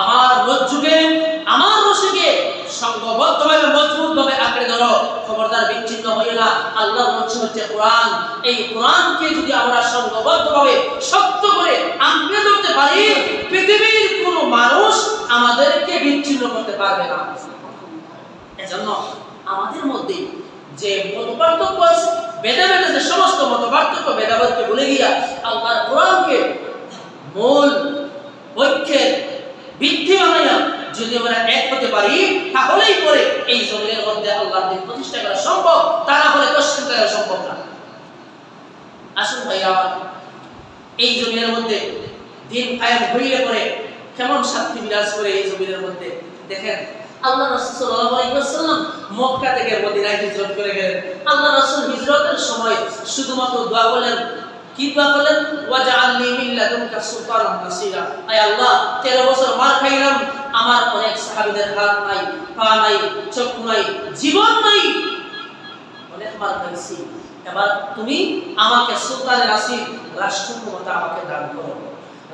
আমার রজ্জুকে, আমার রশিকে সংঘবদ্ধভাবে মজবুতভাবে আঁকড়ে ধরো, খবরদার বিচ্ছিন্ন হইও না। আল্লাহর রজ্জু হচ্ছে কোরআন। এই কোরআনকে যদি আমরা সংঘবদ্ধভাবে শক্ত করে আঁকড়ে ধরতে পারি, পৃথিবীর কোনো মানুষ আমাদেরকে বিচ্ছিন্ন করতে পারবে না। এজন্য আমাদের মধ্যে যে মতপার্থক্য আছে, ভেদাভেদ যে সমস্ত মতপার্থক্য ভেদাভেদকে ভুলে গিয়া আল্লাহর কোরআনকে মূল ঐক্যের ভিত্তি বানাইয়া যদি আমরা এক হতে পারি, তাহলেই পরে এই জমিনের মধ্যে আল্লাহর দ্বীন প্রতিষ্ঠা করা সম্ভব, তা না হলে কোশ্চেন করা সম্ভব না। আসুন ভাইরা, এই জমিনের মধ্যে দ্বীন কায়েম হইলে পরে কেমন শান্তি বিরাজ করে এই জমিনের মধ্যে। দেখেন, আল্লাহ রাসূল সাল্লাল্লাহু আলাইহি ওয়াসাল্লাম মক্কা থেকে মদিনায় হিজরত করে গেলেন। আল্লাহ রাসূল হিজরতের সময় শুধুমাত্র দোয়া করলেন, কি দোয়া করলেন? ওয়াজআলনি মিন লাদুনকা সুলতানান নাসিরা, আয় আল্লাহ 13 বছর মার খাইলাম, আমার অনেক সাহাবীদের হাত নাই, পা নাই, চক্ষু নাই, জীবন নাই, অনেক মার খাইছি, এবার তুমি আমাকে সুলতানের আসির রাষ্ট্র ক্ষমতা আমাকে দান করো।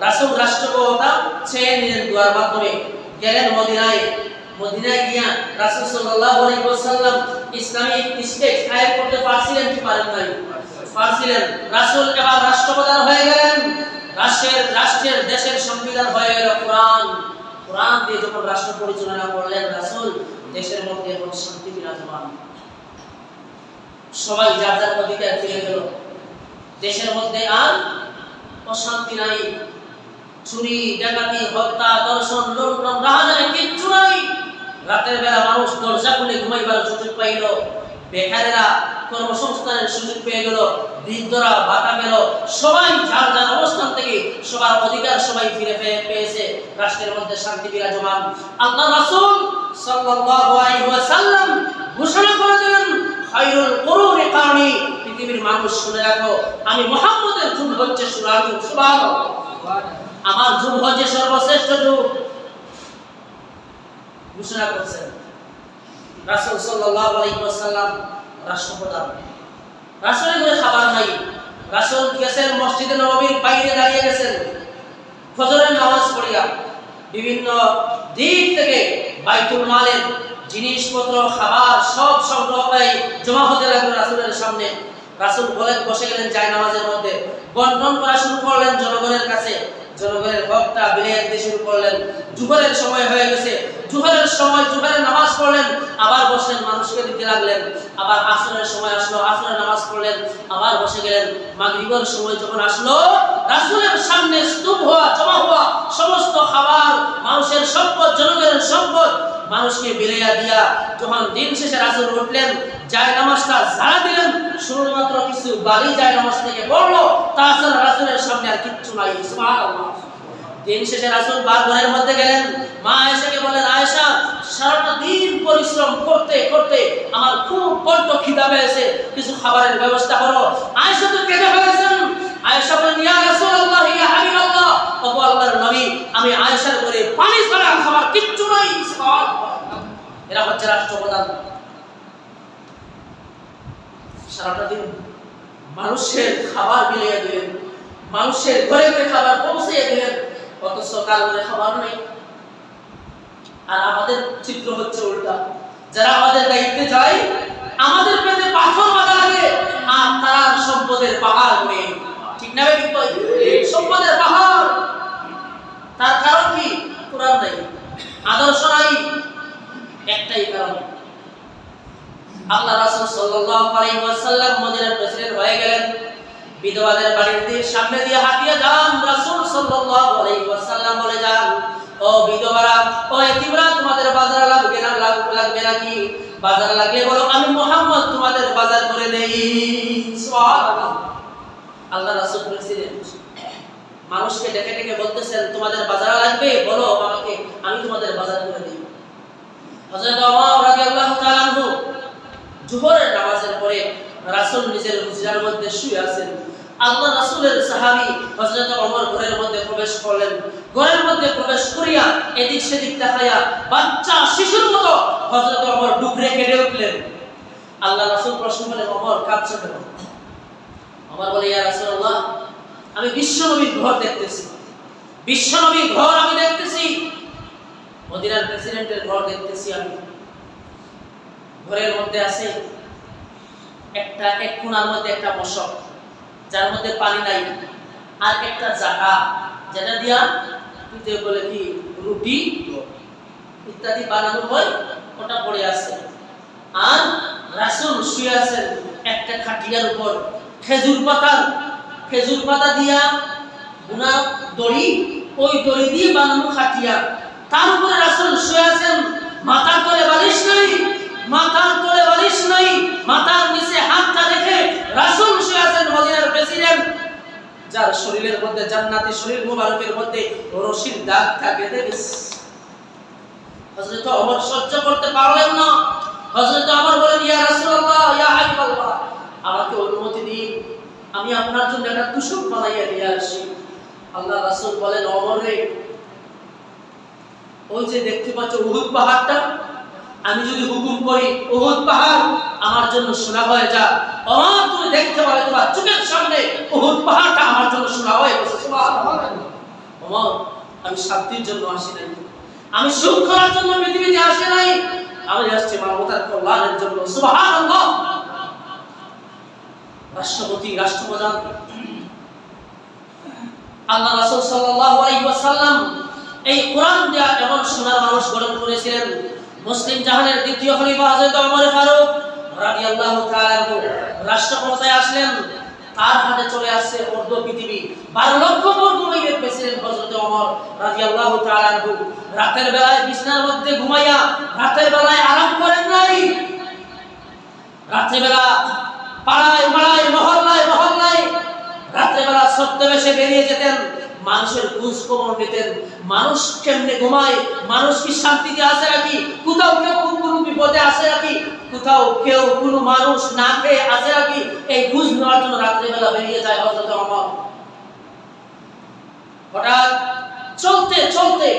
রাসূল রাষ্ট্র ক্ষমতা চেয়ে নিলেন দোয়ার মাধ্যমে। গেলেন মদিনায় গিয়া রাসূল সাল্লাল্লাহু আলাইহি ওয়াসাল্লাম ইসলামিক স্টেট কায়েম করতে পারছিলেন কি পারেন নাই? পারছিলেন। রাসূল এবার রাষ্ট্রপ্রধান হয়ে গেলেন। রাষ্ট্রের দেশের সংবিধান হয়ে গেল কোরআন দিয়ে যখন রাষ্ট্র পরিচালনা করলেন রাসূল, দেশের মধ্যে এখন শান্তি বিরাজমান, সবাই যার যার অধিকার ফিরে গেল, দেশের মধ্যে আর অশান্তি নাই, চুরি ডাকাতি হত্যা দর্শন লুণ্ঠন রাহাজানি কিচ্ছু নাই। রাতের বেলা মানুষ দরজা খুলে ঘুমাইবার সুযোগ পাইল, বেকারেরা কর্মসংস্থানের সুযোগ পেয়ে গেল, বৃদ্ধরা ভাতা পেল, সবাই যার যার অবস্থান থেকে সবার অধিকার সবাই ফিরে পেয়েছে, রাষ্ট্রের মধ্যে শান্তি বিরাজমান। আল্লাহ রাসূল সাল্লাল্লাহু আলাইহি ওয়াসাল্লাম ঘোষণা করে দিলেন, খায়রুল কুরুনি কারনি, পৃথিবীর মানুষ শুনে রাখো, আমি মুহাম্মদের যুগ হচ্ছে সোনার যুগ। সুবহানাল্লাহ, আমার যুগ হচ্ছে সর্বশ্রেষ্ঠ যুগ ঘোষণা করেছেন রাসূল সাল্লাল্লাহু আলাইহি ওয়াসাল্লাম। রাষ্ট্রপ্রধান, রাসূলের ঘরে খাবার নাই, রাসূল গেছেন মসজিদে নববীর বাইরে দাঁড়িয়ে গেছেন, ফজরের নামাজ পড়িয়া বিভিন্ন দিক থেকে বাইতুল মালের জিনিসপত্র খাবার সব সংগ্রহকারী জমা হতে লাগলো রাসূলের সামনে। রাসূল বসে গেলেন জায়নামাজের মধ্যে, বন্টন করা শুরু করলেন জনগণের কাছে, জনগণের হকটা বিলিয়ে দিতে শুরু করলেন। জোহরের সময় হয়ে গেছে, জোহরের সময় জোহরের নামাজ পড়লেন, আবার বসলেন মানুষকে দিতে লাগলেন। আবার আসরের সময় আসলো, আসরের নামাজ পড়লেন, আবার বসে গেলেন। মাগরিবের সময় যখন আসলো, রাসূলের সামনে স্তূপ হওয়া জমা হওয়া সমস্ত খাবার, মানুষের সম্পদ, জনগণের সম্পদ মানুষকে বিলিয়ে দিয়া যখন দিন শেষে রাসূল উঠলেন, জায়নামাজটা ঝাড়া দিলেন, শুধুমাত্র কিছু বালি জায়নামাজ থেকে পড়লো, তাছাড়া রাসূলের সামনে আর কিচ্ছু নাই। সুবহানাল্লাহ। দিন শেষে রাসূল ঘরের মধ্যে গেলেন, মা আয়েশাকে বলেন, আয়েশা সারাটা দিন পরিশ্রম করতে করতে আমার খুব বড্ড খিদা পেয়েছে, কিছু খাবারের ব্যবস্থা করো। আয়েশা তো কেঁদে ফেলেছেন। আয়েশা বলেন, ইয়া রাসূলুল্লাহ, ইয়া হাবিবাল্লাহ, ওগো আল্লাহর নবী, আমি আয়েশার ঘরে পানি ছাড়া খাবার কিচ্ছু নাই। সুবহানাল্লাহ। এরা হচ্ছে রাষ্ট্রপ্রধান। সারাটা দিন মানুষের খাবার বিলিয়ে দিলেন, মানুষের ঘরে ঘরে খাবার পৌঁছে দিলেন, অথচ কার ঘরে খাবার নেই। আর আমাদের চিত্র হচ্ছে উল্টা, যারা আমাদের দায়িত্বে যায়, আমাদের পেটে পাথর বাঁধা লাগে, তারা সম্পদের পাহাড় নেই, ঠিক না ভাই? সম্পদের পাহাড়। তার কারণ কি? কোরআন নাই, আদর্শ নাই, একটাই কারণ আল্লাহ রাসূল সাল্লাল্লাহু আলাইহি ওয়াসাল্লাম মদিনার প্রেসিডেন্ট হয়ে গেলেন। বিধবাদের বাড়ির সামনে দিয়ে হাঁটিয়ে যান রাসূল সাল্লাল্লাহু আলাইহি ওয়াসাল্লাম বলে যান, ও বিধবারা, ও এতিমরা, তোমাদের বাজার লাগবে না? লাগবে নাকি? বাজার লাগলে বলো, আমি মুহাম্মদ তোমাদের বাজার করে দেই। সুবহানাল্লাহ। আল্লাহ রাসূল প্রেসিডেন্ট, মানুষকে ডেকে ডেকে বলতেছেন, তোমাদের বাজার লাগবে, বলো আমাকে, আমি তোমাদের বাজার করে দেই। হযরত ওমর রাদিয়াল্লাহু তাআলা আনহু জোহরের নামাজের পরে রাসূল নিজের হুজরার মধ্যে শুয়ে আছেন। আল্লাহ রাসূলের সাহাবী হযরত ওমর ঘরের মধ্যে প্রবেশ করলেন। ঘরের মধ্যে প্রবেশ করিয়া এদিক সেদিক তাকায়া বাচ্চা শিশুর মতো হযরত ওমর ডুকরে কেঁদে উঠলেন। আল্লাহ রাসূল প্রশ্ন করলেন, ওমর কাঁদছো কেন? ওমর বলে, ইয়া রাসূলুল্লাহ, আমি বিশ্বনবীর ঘর দেখতেছি, বিশ্বনবীর ঘর আমি দেখতেছি, মদিনার প্রেসিডেন্টের ঘর দেখতেছি। আমি ঘরের মধ্যে আছে একটা, এক কোণার মধ্যে একটা মশক যার মধ্যে পানি নাই, আর একটা জায়গা যেটা দিয়া পিঠে বলে কি রুটি ইত্যাদি বানানো হয়, ওটা পড়ে আছে। আর রাসূল শুয়ে আছেন একটা খাটিয়ার উপর, খেজুর পাতা দিয়া বুনা দড়ি, ওই দড়ি দিয়ে বানানো খাটিয়া, তার উপরে রাসূল শুয়ে আছেন। মাথার তলে বালিশ নাই, মাথার তলে বালিশ নাই, মাথার নিচে হাতটা রেখে রাসূল শুয়ে আছেন মদিনার প্রেসিডেন্ট, যার শরীরের মধ্যে জান্নাতি শরীর মুবারকের মধ্যে রশির দাগ থাকে। হযরত ওমর সহ্য করতে পারলেন না। হযরত ওমর বলেন, ইয়া রাসূলুল্লাহ, ইয়া হাবিবাল্লাহ, আমাকে অনুমতি দিন, আমি আপনার জন্য একটা তুষক বানাইয়া নিয়ে আসি। আল্লাহ রাসূল বলেন, ওমর রে, ওই যে দেখতে পাচ্ছ উহুদ পাহাড়টা, আমি যদি হুকুম করি উহুদ পাহাড় আমার জন্য সোনা হয়ে যা, ওমর তুমি দেখতে পাবে তোমার চোখের সামনে উহুদ পাহাড়টা আমার জন্য সোনা হয়ে গেছে। সুবহানাল্লাহ। ওমর, আমি শান্তির জন্য আসি নাই, আমি সুখ করার জন্য পৃথিবীতে আসি নাই, আমি আসছি মানবতার কল্যাণের জন্য। সুবহানাল্লাহ। রাষ্ট্রপতি, রাষ্ট্রপ্রধান আল্লাহ রাসূল সাল্লাল্লাহু আলাইহি ওয়াসাল্লাম এই কোরআন দিয়া এমন সোনার মানুষ গঠন করেছিলেন। মুসলিম জাহানের দ্বিতীয় খলিফা হযরত ওমর ফারুক রাদিয়াল্লাহু তাআলা রাষ্ট্র ক্ষমতায় আসলেন। তার হাতে চলে আসছে অর্ধ পৃথিবী, 12 লক্ষ বর্গ মাইলের প্রেসিডেন্ট হযরত ওমর রাদিয়াল্লাহু তাআলা। রাতের বেলায় বিছানার মধ্যে ঘুমাইয়া, রাতের বেলায় আরাম করেন নাই, রাতের বেলা পাড়ায় পাড়ায় মহল্লায় মহল্লায় রাতের বেলা ছদ্মবেশে বেরিয়ে যেতেন, মানুষের খোঁজ খবর নিতেন, মানুষ কেমনে ঘুমায়, মানুষ কি শান্তিতে আছে নাকি, কোথাও কেউ কোনো বিপদে আছে নাকি, কোথাও কেউ কোনো মানুষ না খেয়ে আছে নাকি, এই খোঁজ নেওয়ার জন্য রাতের বেলা বেরিয়ে যায় হযরত ওমর। হঠাৎ চলতে চলতে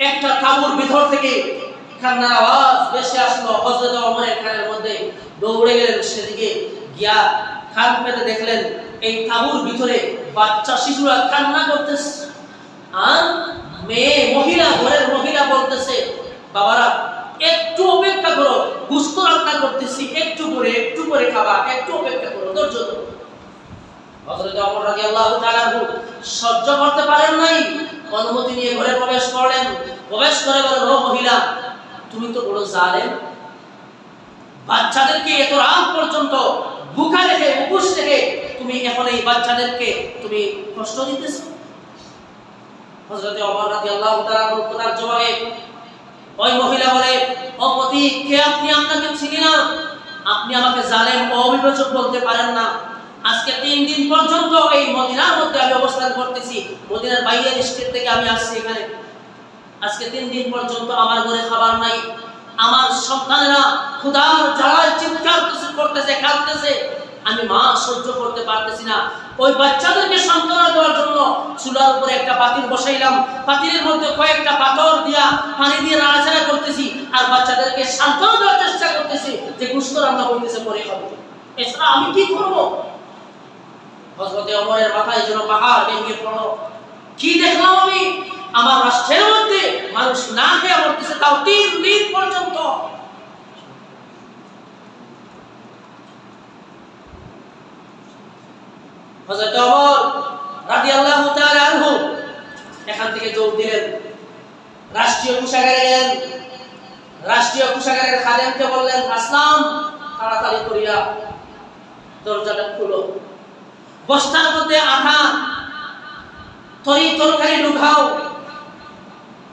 একটা তাঁবুর ভিতর থেকে কান্নার আওয়াজ ভেসে আসলো। হযরত ওমরের কানের মধ্যে দৌড়ে গেলেন, সেদিকে গিয়া কান পেতে দেখলেন এই তাঁবুর ভিতরে বাচ্চা শিশুরা কান্না করতেছে, আর মেয়ে মহিলা, ঘরের মহিলা বলতেছে, বাবারা একটু অপেক্ষা করো, গোশত রান্না করতেছি, একটু করে খাবা, একটু অপেক্ষা করো, ধৈর্য ধরো। হযরত ওমর রাদিয়াল্লাহু তাআলা সহ্য করতে পারেন নাই, অনুমতি নিয়ে ঘরে প্রবেশ করলেন। প্রবেশ করে বলেন, ও মহিলা, তুমি তো বড় জালেম, বাচ্চাদেরকে এত রাত পর্যন্ত বুকা রেখে উপোস রেখে তুমি এখন এই বাচ্চাদেরকে তুমি কষ্ট দিতেছো। হযরত ওমর রাদিয়াল্লাহু তাআলা তার জবাবে ওই মহিলা বলে, ও পতি, কে আপনি? আপনাকে চিনি না, আপনি আমাকে জালেম ও অবিবেচক বলতে পারেন না। আজকে 3 দিন পর্যন্ত এই মদিনার মধ্যে আমি অবস্থান করতেছি, মদিনার বাইরের স্টেট থেকে আমি আসছি এখানে। আজকে 3 দিন পর্যন্ত আমার ঘরে খাবার নাই, আমার সন্তানেরা ক্ষুধার জ্বালায় চিৎকার করতেছে, কাঁদতেছে, আমি মা সহ্য করতে পারতেছি না। ওই বাচ্চাদেরকে সান্ত্বনা দেওয়ার জন্য চুলার উপরে একটা পাতিল বসাইলাম, পাতিলের মধ্যে কয়েকটা পাথর দিয়া পানি দিয়ে নাড়াচাড়া করতেছি, আর বাচ্চাদেরকে সান্ত্বনা দেওয়ার চেষ্টা করতেছি যে গোশত রান্না করতেছে, পরে খাবো, এছাড়া আমি কি করব? হযরত ওমরের মাথায় যেন পাহাড় ভেঙে পড়লো। কি দেখলাম আমি? আমার রাষ্ট্রের মধ্যে মানুষ না খেয়ে মরতেছে, তাও 3 দিন পর্যন্ত। হযরত ওমর রাদিয়াল্লাহু তাআলা আনহু এখান থেকে দৌড় দিলেন, রাষ্ট্রীয় কোষাগারে গেলেন। রাষ্ট্রীয় কোষাগারের খাদেমকে বললেন, আসলাম তাড়াতাড়ি করিয়া দরজাটা খুলো, বস্তার মধ্যে আটা তরি তরকারি ঢুকাও।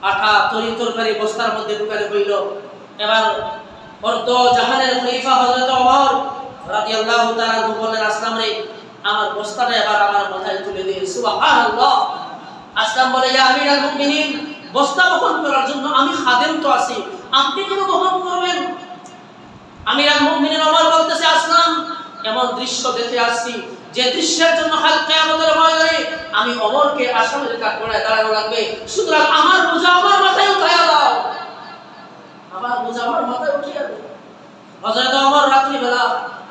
আটা তরি তরকারি বস্তার মধ্যে ঢুকানো হইল। এবার অর্ধ জাহানের খলিফা হযরত ওমর রাদিয়াল্লাহু তাআলা বললেন, আসলাম রে, আমার বস্তাটা এবার আমার মাথায় তুলে দিয়ে। সুবহানাল্লাহ। আসলাম বলে, ইয়া আমিরুল মুমিনিন, বস্তা বহন করার জন্য আমি খাদেম তো আছি, আপনি কেন বহন করবেন? আমিরুল মুমিনিন ওমর বলতেছে, আসলাম এমন দৃশ্য দেখে আসছি যে দৃশ্যের জন্য কাল কিয়ামতের ময়দানে আমি ওমরকে আসামির কাঠগড়ায় দাঁড়ানো লাগবে, সুতরাং আমার বোঝা আমার মাথায় উঠাইয়া দাও, আমার বোঝা আমার মাথায় উঠিয়ে দাও। হযরত ওমর রাত্রিবেলা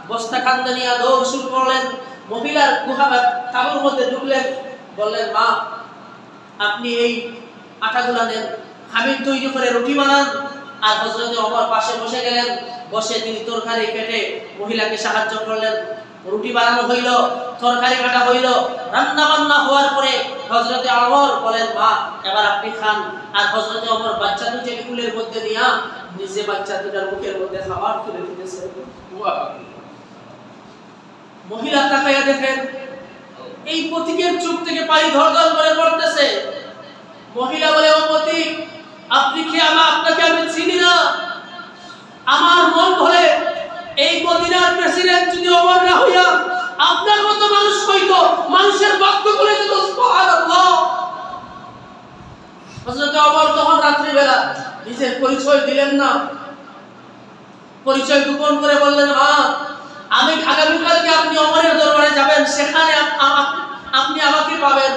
বস্তা কাঁধে নিয়ে দৌড় শুরু করলেন। মহিলার কাপড়ের মধ্যে ঢুকলেন, বললেন, মা আপনি এই আটাগুলা নেন, খামির তৈরি করে রুটি বানান। আর হযরত ওমর পাশে বসে গেলেন, বসে তিনি তরকারি কেটে মহিলাকে সাহায্য করলেন। রুটি বানানো হইল, তরকারি কাটা হইল, রান্না বান্না হওয়ার পরে হযরত ওমর বলেন, মা এবার আপনি খান। আর হযরত ওমর বাচ্চা দুটোকে কুলের মধ্যে নিয়ে নিজে বাচ্চা দুটার মুখের মধ্যে খাবার তুলে দিতেছে। মহিলা তাকাইয়া দেখেন এই পথিকের চোখ থেকে পানি ধরধর করে পড়তেছে। মহিলা বলে, ও পথিক, আপনি কি আপনাকে আমি চিনি না? আমার মন বলে এই মদিনার প্রেসিডেন্ট যদি ওমর না হইয়া আপনার মতো মানুষ হইতো, মানুষের বাক্য বলে যেত। সুবহানাল্লাহ। হযরত ওমর তখন রাত্রিবেলা নিজের পরিচয় দিলেন না, পরিচয় গোপন করে বললেন, মা আমি আগামীকালকে আপনি ওমরের দরবারে যাবেন, সেখানে আপনি আমাকে পাবেন,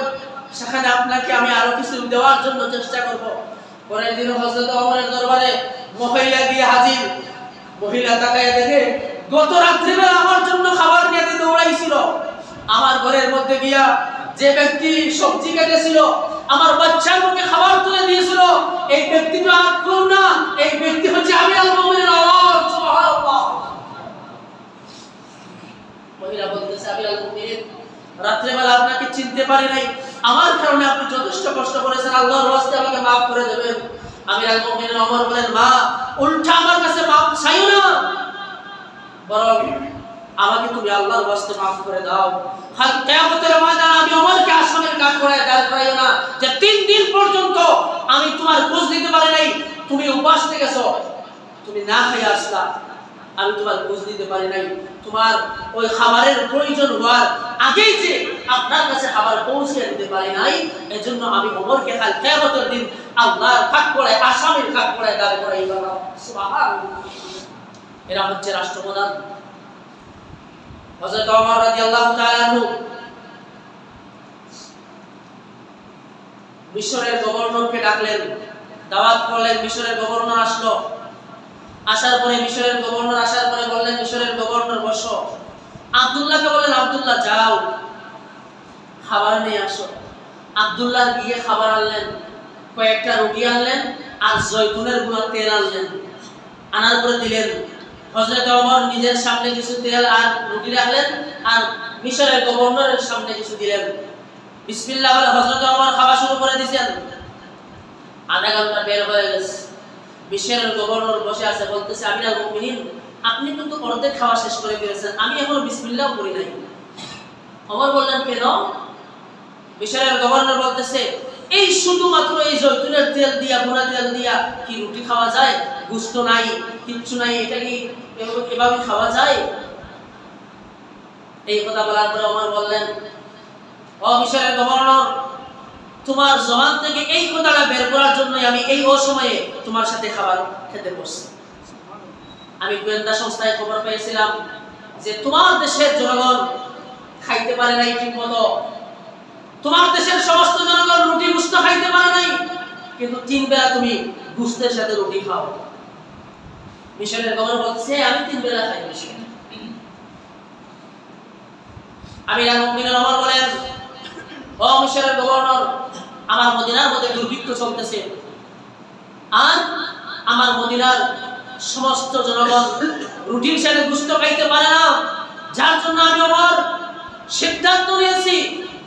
সেখানে আপনাকে আমি আরো কিছু দেওয়ার জন্য চেষ্টা করব। পরের দিন হযরত ওমরের দরবারে মহিলা গিয়ে হাজির। মহিলা তাকায় দেখে গত রাত্রিবেলা আমার জন্য খাবার নিয়ে দৌড়াইছিল, আমার ঘরের মধ্যে গিয়া যে ব্যক্তি সবজি কেটেছিল, আমার বাচ্চার মুখে খাবার তুলে দিয়েছিল, এই ব্যক্তিটা আর কেউ না, এই ব্যক্তি হচ্ছে আমিরুল মুমিনিন ওমর। সুবহানাল্লাহ। মহিলা বলতেছে, আমিরুল মুমিনিন, রাত্রিবেলা আপনাকে চিনতে পারি নাই, আমার কারণে আপনি যথেষ্ট কষ্ট করেছেন, আল্লাহর ওয়াস্তে আমাকে maaf করে দেবেন। আমিরুল মুমিনিন ওমর বলেন, মা উল্টা আমার কাছে maaf চাইও না, বরং আমাকে তুমি আল্লাহর ওয়াস্তে maaf করে দাও। কাল কিয়ামতের ময়দানে আমি ওমরকে আসামির কাঠগড়ায় দাঁড় করাইও না যে 3 দিন পর্যন্ত আমি তোমার খোঁজ নিতে পারি নাই, তুমি উপাস থেকেছো, তুমি না খেয়ে আসলা, আমি তোমার খোঁজ নিতে পারি নাই, তোমার ওই খাবারের প্রয়োজন হওয়ার আগেই যে আপনার কাছে খাবার পৌঁছে দিতে পারি নাই, এজন্য আমি ওমরকে কাল কিয়ামতের দিন আল্লাহর কাঠগড়ায় আসামির কাঠগড়ায় দাঁড় করাইব। সুবহানাল্লাহ। এরা হচ্ছে রাষ্ট্রপ্রধান। হযরত ওমর রাদিয়াল্লাহু তাআলা আনহু মিশরের গভর্নরকে ডাকলেন, দাওয়াত করলেন। মিশরের গভর্নর আসলো। আসার পরে মিশরের গভর্নর আসার পরে বললেন, মিশরের গভর্নর বসো। আব্দুল্লাহকে বললেন, আব্দুল্লাহ যাও খাবার নিয়ে আসো। আব্দুল্লাহ গিয়ে খাবার আনলেন, কয়েকটা রুটি আনলেন আর জয়তুনের গুঁড়া তেল আনলেন। আনার পরে দিলেন। হযরত ওমর নিজের সামনে কিছু তেল আর রুটি রাখলেন, আর মিশরের গভর্নরের সামনে কিছু দিলেন। বিসমিল্লাহ বলে হযরত ওমর খাওয়া শুরু করে দিয়েছেন। আধা ঘন্টা বের হয়ে গেছে। মিশরের গভর্নর বসে আছে, বলতেছে, আমিরুল মুমিনিন, আপনি কিন্তু অর্ধেক খাওয়া শেষ করে ফেলেছেন, আমি এখনো বিসমিল্লাহ করি নাই। ওমর বললেন, কেন? মিশরের গভর্নর বলতেছে, এই শুধুমাত্র এই জয়তুনের তেল দিয়া, ভুনা তেল দিয়া কি রুটি খাওয়া যায়? গোশত নাই, কিচ্ছু নাই, এটা কি এভাবে খাওয়া যায়? এই কথা বলার পরে ওমর বললেন, ও মিশরের গভর্নর, তোমার জবান থেকে এই কথাটা বের করার জন্য আমি এই অসময়ে তোমার সাথে খাবার খেতে বসছি। আমি গোয়েন্দা সংস্থায় খবর পেয়েছিলাম যে তোমার দেশের জনগণ খাইতে পারে নাই ঠিক মতো, তোমার দেশের সমস্ত জনগণ রুটি গোশত খাইতে পারে নাই, কিন্তু 3 বেলা তুমি গোশতের সাথে রুটি খাও। মিশরের গভর্নর বলছে, আমি 3 বেলা খাই। আমিরুল মুমিনিন ওমর বলেন, ও মিশরের গভর্নর, আমার মদিনার মধ্যে দুর্ভিক্ষ চলতেছে, আর আমার মদিনার সমস্ত জনগণ রুটির সাথে গোশত খাইতে পারে না, যার জন্য আমি ওমর সিদ্ধান্ত নিয়েছি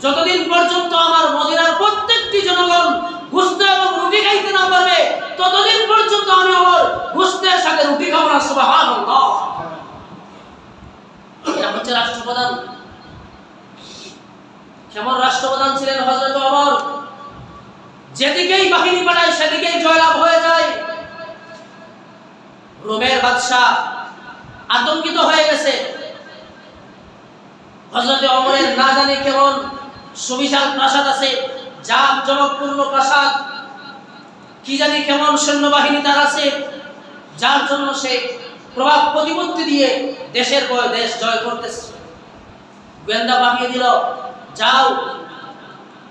যতদিন পর্যন্ত আমার মদিনার প্রত্যেকটি জনগণ গোশত এবং রুটি খাইতে না পারবে ততদিন পর্যন্ত আমি আমার গোশতের সাথে রুটি খাবো না। সুবহানাল্লাহ। এটা হচ্ছে রাষ্ট্রপ্রধান। কেমন রাষ্ট্রপ্রধান ছিলেন হযরত ওমর? যেদিকেই বাহিনী পাঠায় সেদিকেই জয়লাভ হয়ে যায়। রোমের বাদশা আতঙ্কিত হয়ে গেছে। হযরত ওমরের না জানি কেমন সুবিশাল প্রাসাদ আছে, জাঁকজমকপূর্ণ প্রাসাদ, কি জানি কেমন সৈন্যবাহিনী তার আছে, যার জন্য সে প্রভাব প্রতিপত্তি দিয়ে দেশের পর দেশ জয় করতেছে। গোয়েন্দা পাঠিয়ে দিল, যাও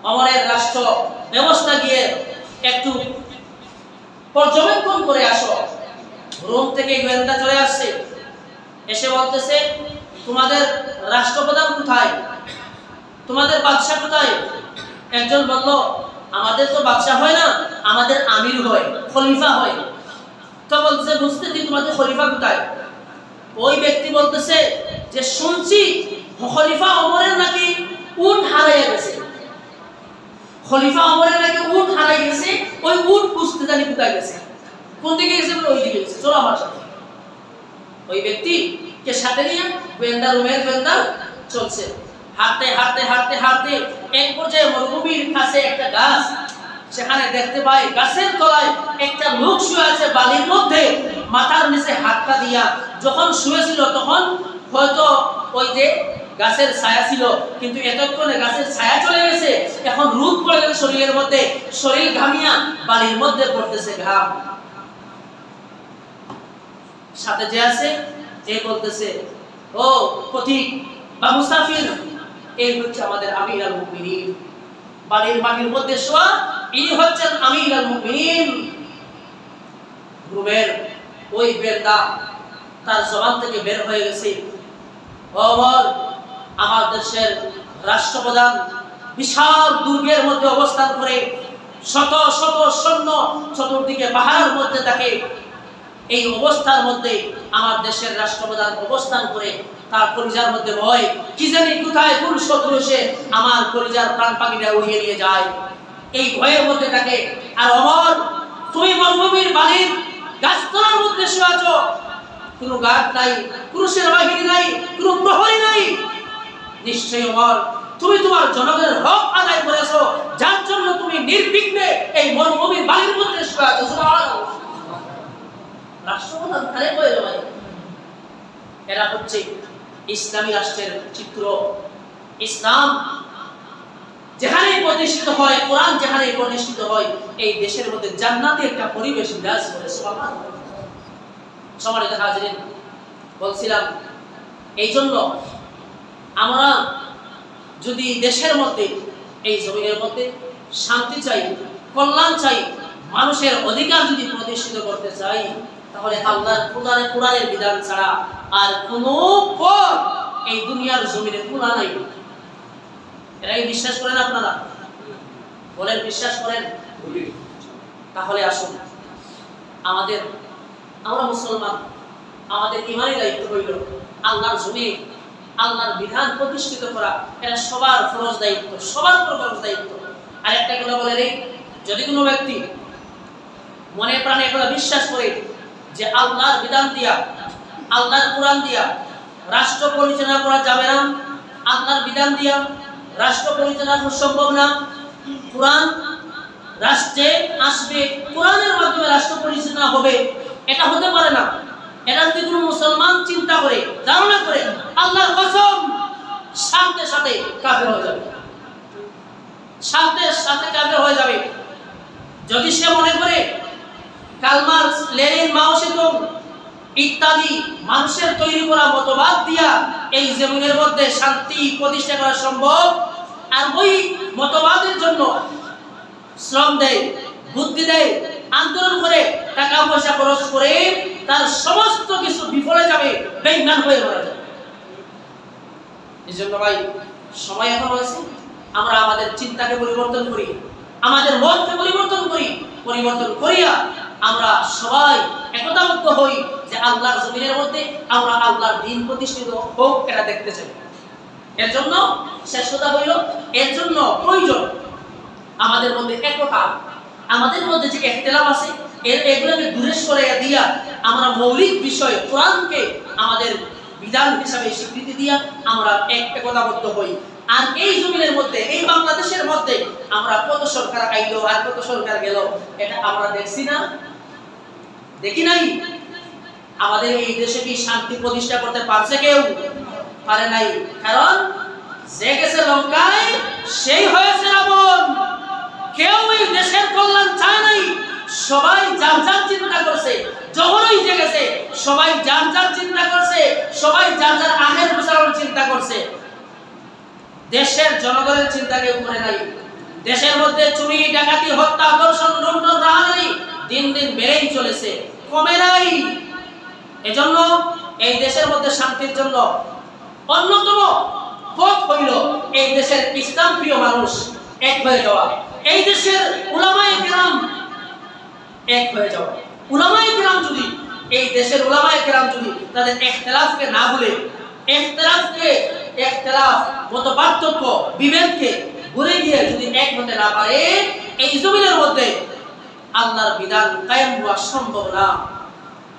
ওমরের রাষ্ট্র ব্যবস্থা গিয়ে একটু পর্যবেক্ষণ করে আসো। রোম থেকে গোয়েন্দা চলে আসছে, এসে বলতেছে তোমাদের রাষ্ট্রপ্রধান কোথায়, তোমাদের বাদশা কোথায়? একজন বলল আমাদের তো বাদশা হয় না, আমাদের আমির হয়, খলিফা হয়। তো বলতেছে বুঝতেছি তোমাদের খলিফা কোথায়? ওই ব্যক্তি বলতেছে যে শুনছি খলিফা ওমরের নাকি উট হারাইয়া গেছে, খলিফা ওমরের নাকি উট হারাই গেছে, ওই উট খুঁজতে জানি কোথায় গেছে। কোন দিকে গেছে? ওই দিকে গেছে, চলো আমার সাথে। ওই ব্যক্তি কে সাথে নিয়ে গোয়েন্দা রুমের গোয়েন্দা চলছে। হাঁটতে হাঁটতে হাঁটতে হাঁটতে এক পর্যায়ে মরুভূমির কাছে একটা গাছ, সেখানে দেখতে পায় গাছের তলায় একটা লোক শুয়ে আছে বালির মধ্যে, মাথার নিচে হাতটা দিয়া। যখন শুয়েছিল তখন হয়তো ওই যে গাছের ছায়া ছিল, কিন্তু এতক্ষণে গাছের ছায়া চলে গেছে, এখন রোদ পড়ে গেছে শরীরের মধ্যে, শরীর ঘামিয়া বালির মধ্যে পড়তেছে ঘাম। সাথে যে আছে এই বলতেছে ও পথিক বা মুসাফির, এই হচ্ছে আমাদের আমির আল মুমিনিন, বাড়ির মাটির মধ্যে শোয়া ইনি হচ্ছেন আমির আল মুমিনিন। রুমের ওই বেদা তার জবান থেকে বের হয়ে গেছে, ওমর আমার দেশের রাষ্ট্রপ্রধান বিশাল দুর্গের মধ্যে অবস্থান করে, শত শত সৈন্য চতুর্দিকে পাহাড়ের মধ্যে থাকে। এই অবস্থার মধ্যে আমার দেশের রাষ্ট্রপ্রধান অবস্থান করে, তার কলিজার মধ্যে ভয়, কি জানি কোথায় কোন শত্রু এসে আমার কলিজার প্রাণ পাখিটা উড়িয়ে নিয়ে যায়, এই ভয়ের মধ্যে থাকে। আর ওমর তুমি মরুভূমির বালির গাছতলার মধ্যে শুয়ে আছো, কোনো গার্ড নাই, কোনো সেনাবাহিনী নাই, কোনো প্রহরী নাই। নিশ্চয়ই ওমর তুমি তোমার জনগণের হক আদায় করেছো, যার জন্য তুমি নির্বিঘ্নে এই মরুভূমির বালির মধ্যে শুয়ে আছো। সুবহানাল্লাহ। রাষ্ট্রপ্রধান খালে হয়ে যাবে। এরা হচ্ছে ইসলামী রাষ্ট্রের চিত্র। ইসলাম যেখানে প্রতিষ্ঠিত হয়, কোরআন যেখানে প্রতিষ্ঠিত হয়, এই দেশের মধ্যে জান্নাতি একটা পরিবেশ বিরাজ করে। সুবহানাল্লাহ। সম্মানিত হাজিরিন, বলছিলাম এই জন্য আমরা যদি দেশের মধ্যে, এই জমিনের মধ্যে শান্তি চাই, কল্যাণ চাই, মানুষের অধিকার যদি প্রতিষ্ঠিত করতে চাই, তাহলে আল্লাহর কোরআনের বিধান ছাড়া আর কোনো পথ এই দুনিয়ার জমিনে খোলা নাই। এরাই বিশ্বাস করেন আপনারা? বলেন বিশ্বাস করেন? তাহলে আসুন আমরা মুসলমান, আমাদের ইমানি দায়িত্ব হইল আল্লাহর জমিনে আল্লাহর বিধান প্রতিষ্ঠিত করা। এটা সবার ফরজ দায়িত্ব, সবার উপর ফরজ দায়িত্ব। আর একটা কথা বলে নেই, যদি কোনো ব্যক্তি মনে প্রাণে একথা বিশ্বাস করে যে আল্লাহর বিধান দিয়া, আল্লাহর কোরআন দিয়া রাষ্ট্র পরিচালনা করা যাবে না, আল্লাহর বিধান দিয়া রাষ্ট্র পরিচালনা সম্ভব না, কোরআন রাষ্ট্রে আসবে, কোরআনের মাধ্যমে রাষ্ট্র পরিচালনা হবে, এটা হতে পারে না, এটা যদি কোনো মুসলমান চিন্তা করে, ধারণা করে, আল্লাহর কসম সাথে সাথে কাফের হয়ে যাবে, সাথে সাথে কাফের হয়ে যাবে। যদি সে মনে করে কার্ল মার্কস, লেনিন, মাও সেতুং ইত্যাদি মানুষের তৈরি করা মতবাদ দিয়া এই জমিনের মধ্যে শান্তি প্রতিষ্ঠা করা সম্ভব, আর ওই মতবাদের জন্য শ্রম দেয়, বুদ্ধি দেয়, আন্দোলন করে, টাকা পয়সা খরচ করে, তার সমস্ত কিছু বিফলে যাবে, বেঈমান হয়ে মারা যাবে। এই জন্য ভাই সময় এখন হয়েছে আমরা আমাদের চিন্তাকে পরিবর্তন করি, আমাদের মনকে পরিবর্তন করি, পরিবর্তন করিয়া আমরা সবাই একতাবদ্ধ হই যে আল্লাহর জমিনের মধ্যে আমরা আল্লাহর দ্বীন প্রতিষ্ঠিত হোক, এটা দেখতে চাই। এর জন্য শেষ কথা হইল, এর জন্য প্রয়োজন আমাদের মধ্যে একতা, আমাদের মধ্যে যে ইখতিলাফ আছে এগুলোকে দূরে সরিয়ে দিয়া আমরা মৌলিক বিষয় কোরআনকে আমাদের বিধান হিসাবে স্বীকৃতি দিয়া আমরা একতাবদ্ধ হই। আর এই জমিনের মধ্যে, এই বাংলাদেশের মধ্যে আমরা কত সরকার আইলো আর কত সরকার গেল, এটা আমরা দেখছি না? দেখি নাই? আমাদের এই দেশে কি শান্তি প্রতিষ্ঠা করতে পারছে কেউ? পারে নাই। কারণ যে গেছে লঙ্কায় সেই হয়েছে রাবণ। কেউ এই দেশের কল্যাণ চায় নাই, সবাই যার যার চিন্তা করছে। যখনই যে গেছে সবাই যার যার চিন্তা করছে, সবাই যার যার আখের গোছানোর চিন্তা করছে। দেশের জনগণের চিন্তা কেউ করে নাই। দেশের মধ্যে চুরি, ডাকাতি, হত্যা, ধর্ষণ, লুণ্ঠন, রাহাজানি দিন দিন বেড়েই চলেছে, কমে নাই। এজন্য এই দেশের মধ্যে শান্তির জন্য অন্যতম পথ হইল এই দেশের ইসলাম প্রিয় মানুষ এক হয়ে যাওয়া, এই দেশের উলামায়ে কেরাম এক হয়ে যাওয়া। উলামায়ে কেরাম যদি, এই দেশের উলামায়ে কেরাম যদি তাদের ইখতিলাফকে না ভুলে, ইখতিলাফ মতপার্থক্য বিভেদকে ভুলে গিয়ে যদি এক হতে না পারে, এই জমিনের মধ্যে আল্লাহর বিধান কায়েম হওয়া সম্ভব না।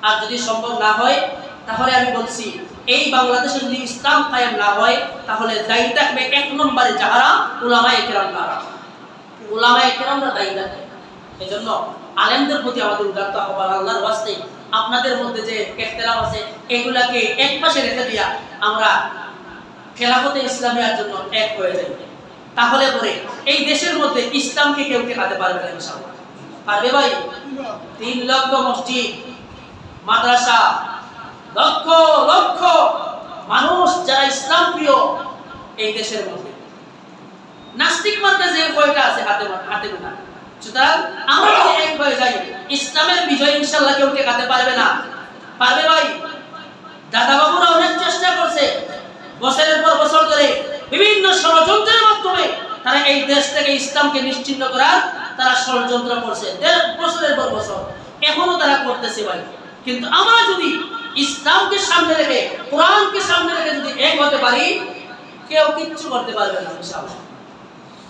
আর যদি সম্ভব না হয়, তাহলে আমি বলছি এই বাংলাদেশে যদি ইসলাম কায়েম না হয়, তাহলে দায়ী থাকবে এক নম্বরে যারা উলামায়ে কেরাম, তারা উলামায়ে কেরামরা দায়ী থাকবে। এজন্য আলেমদের প্রতি আমাদের উদারত হওয়ার, আল্লাহর ওয়াস্তে আপনাদের মধ্যে যে ইখতিলাফ আছে এগুলাকে এক পাশে রেখে দিয়া আমরা খেলাফতে ইসলামিয়ার জন্য এক হয়ে যাই। তাহলে পরে এই দেশের মধ্যে ইসলামকে কেউ ঠেকাতে পারবে না ইনশাআল্লাহ। পারবে ভাই? 3 লক্ষ মসজিদ, মাদ্রাসা, লক্ষ লক্ষ মানুষ যারা ইসলাম প্রিয় এই দেশের মধ্যে, নাস্তিক মার্কা যে কয়টা আছে হাতে গোনা। সুতরাং আমরা যদি এক হয়ে যাই, ইসলামের বিজয় ইনশাআল্লাহ কেউ ঠেকাতে পারবে না। পারবে ভাই? দাদা বাবুরা অনেক চেষ্টা করছে, বছরের পর বছর ধরে বিভিন্ন ষড়যন্ত্রের মাধ্যমে তারা এই দেশ থেকে ইসলামকে নিশ্চিহ্ন করার তারা ষড়যন্ত্র করছে বছরের পর বছর, এখনো তারা করতেছে ভাই। কিন্তু আমরা যদি ইসলামকে সামনে রেখে, কোরআনকে সামনে রেখে যদি এক হতে পারি, কেউ কিচ্ছু করতে পারবে না ইনশাআল্লাহ।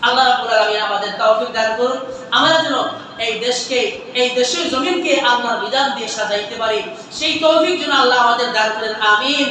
আল্লাহ রাব্বুল আলামিন আমাদের তৌফিক দান করুন, আমরা যেন এই দেশকে, এই দেশের জমিনকে আল্লাহর বিধান দিয়ে সাজাইতে পারি, সেই তৌফিক যেন আল্লাহ আমাদের দান করেন। আমিন।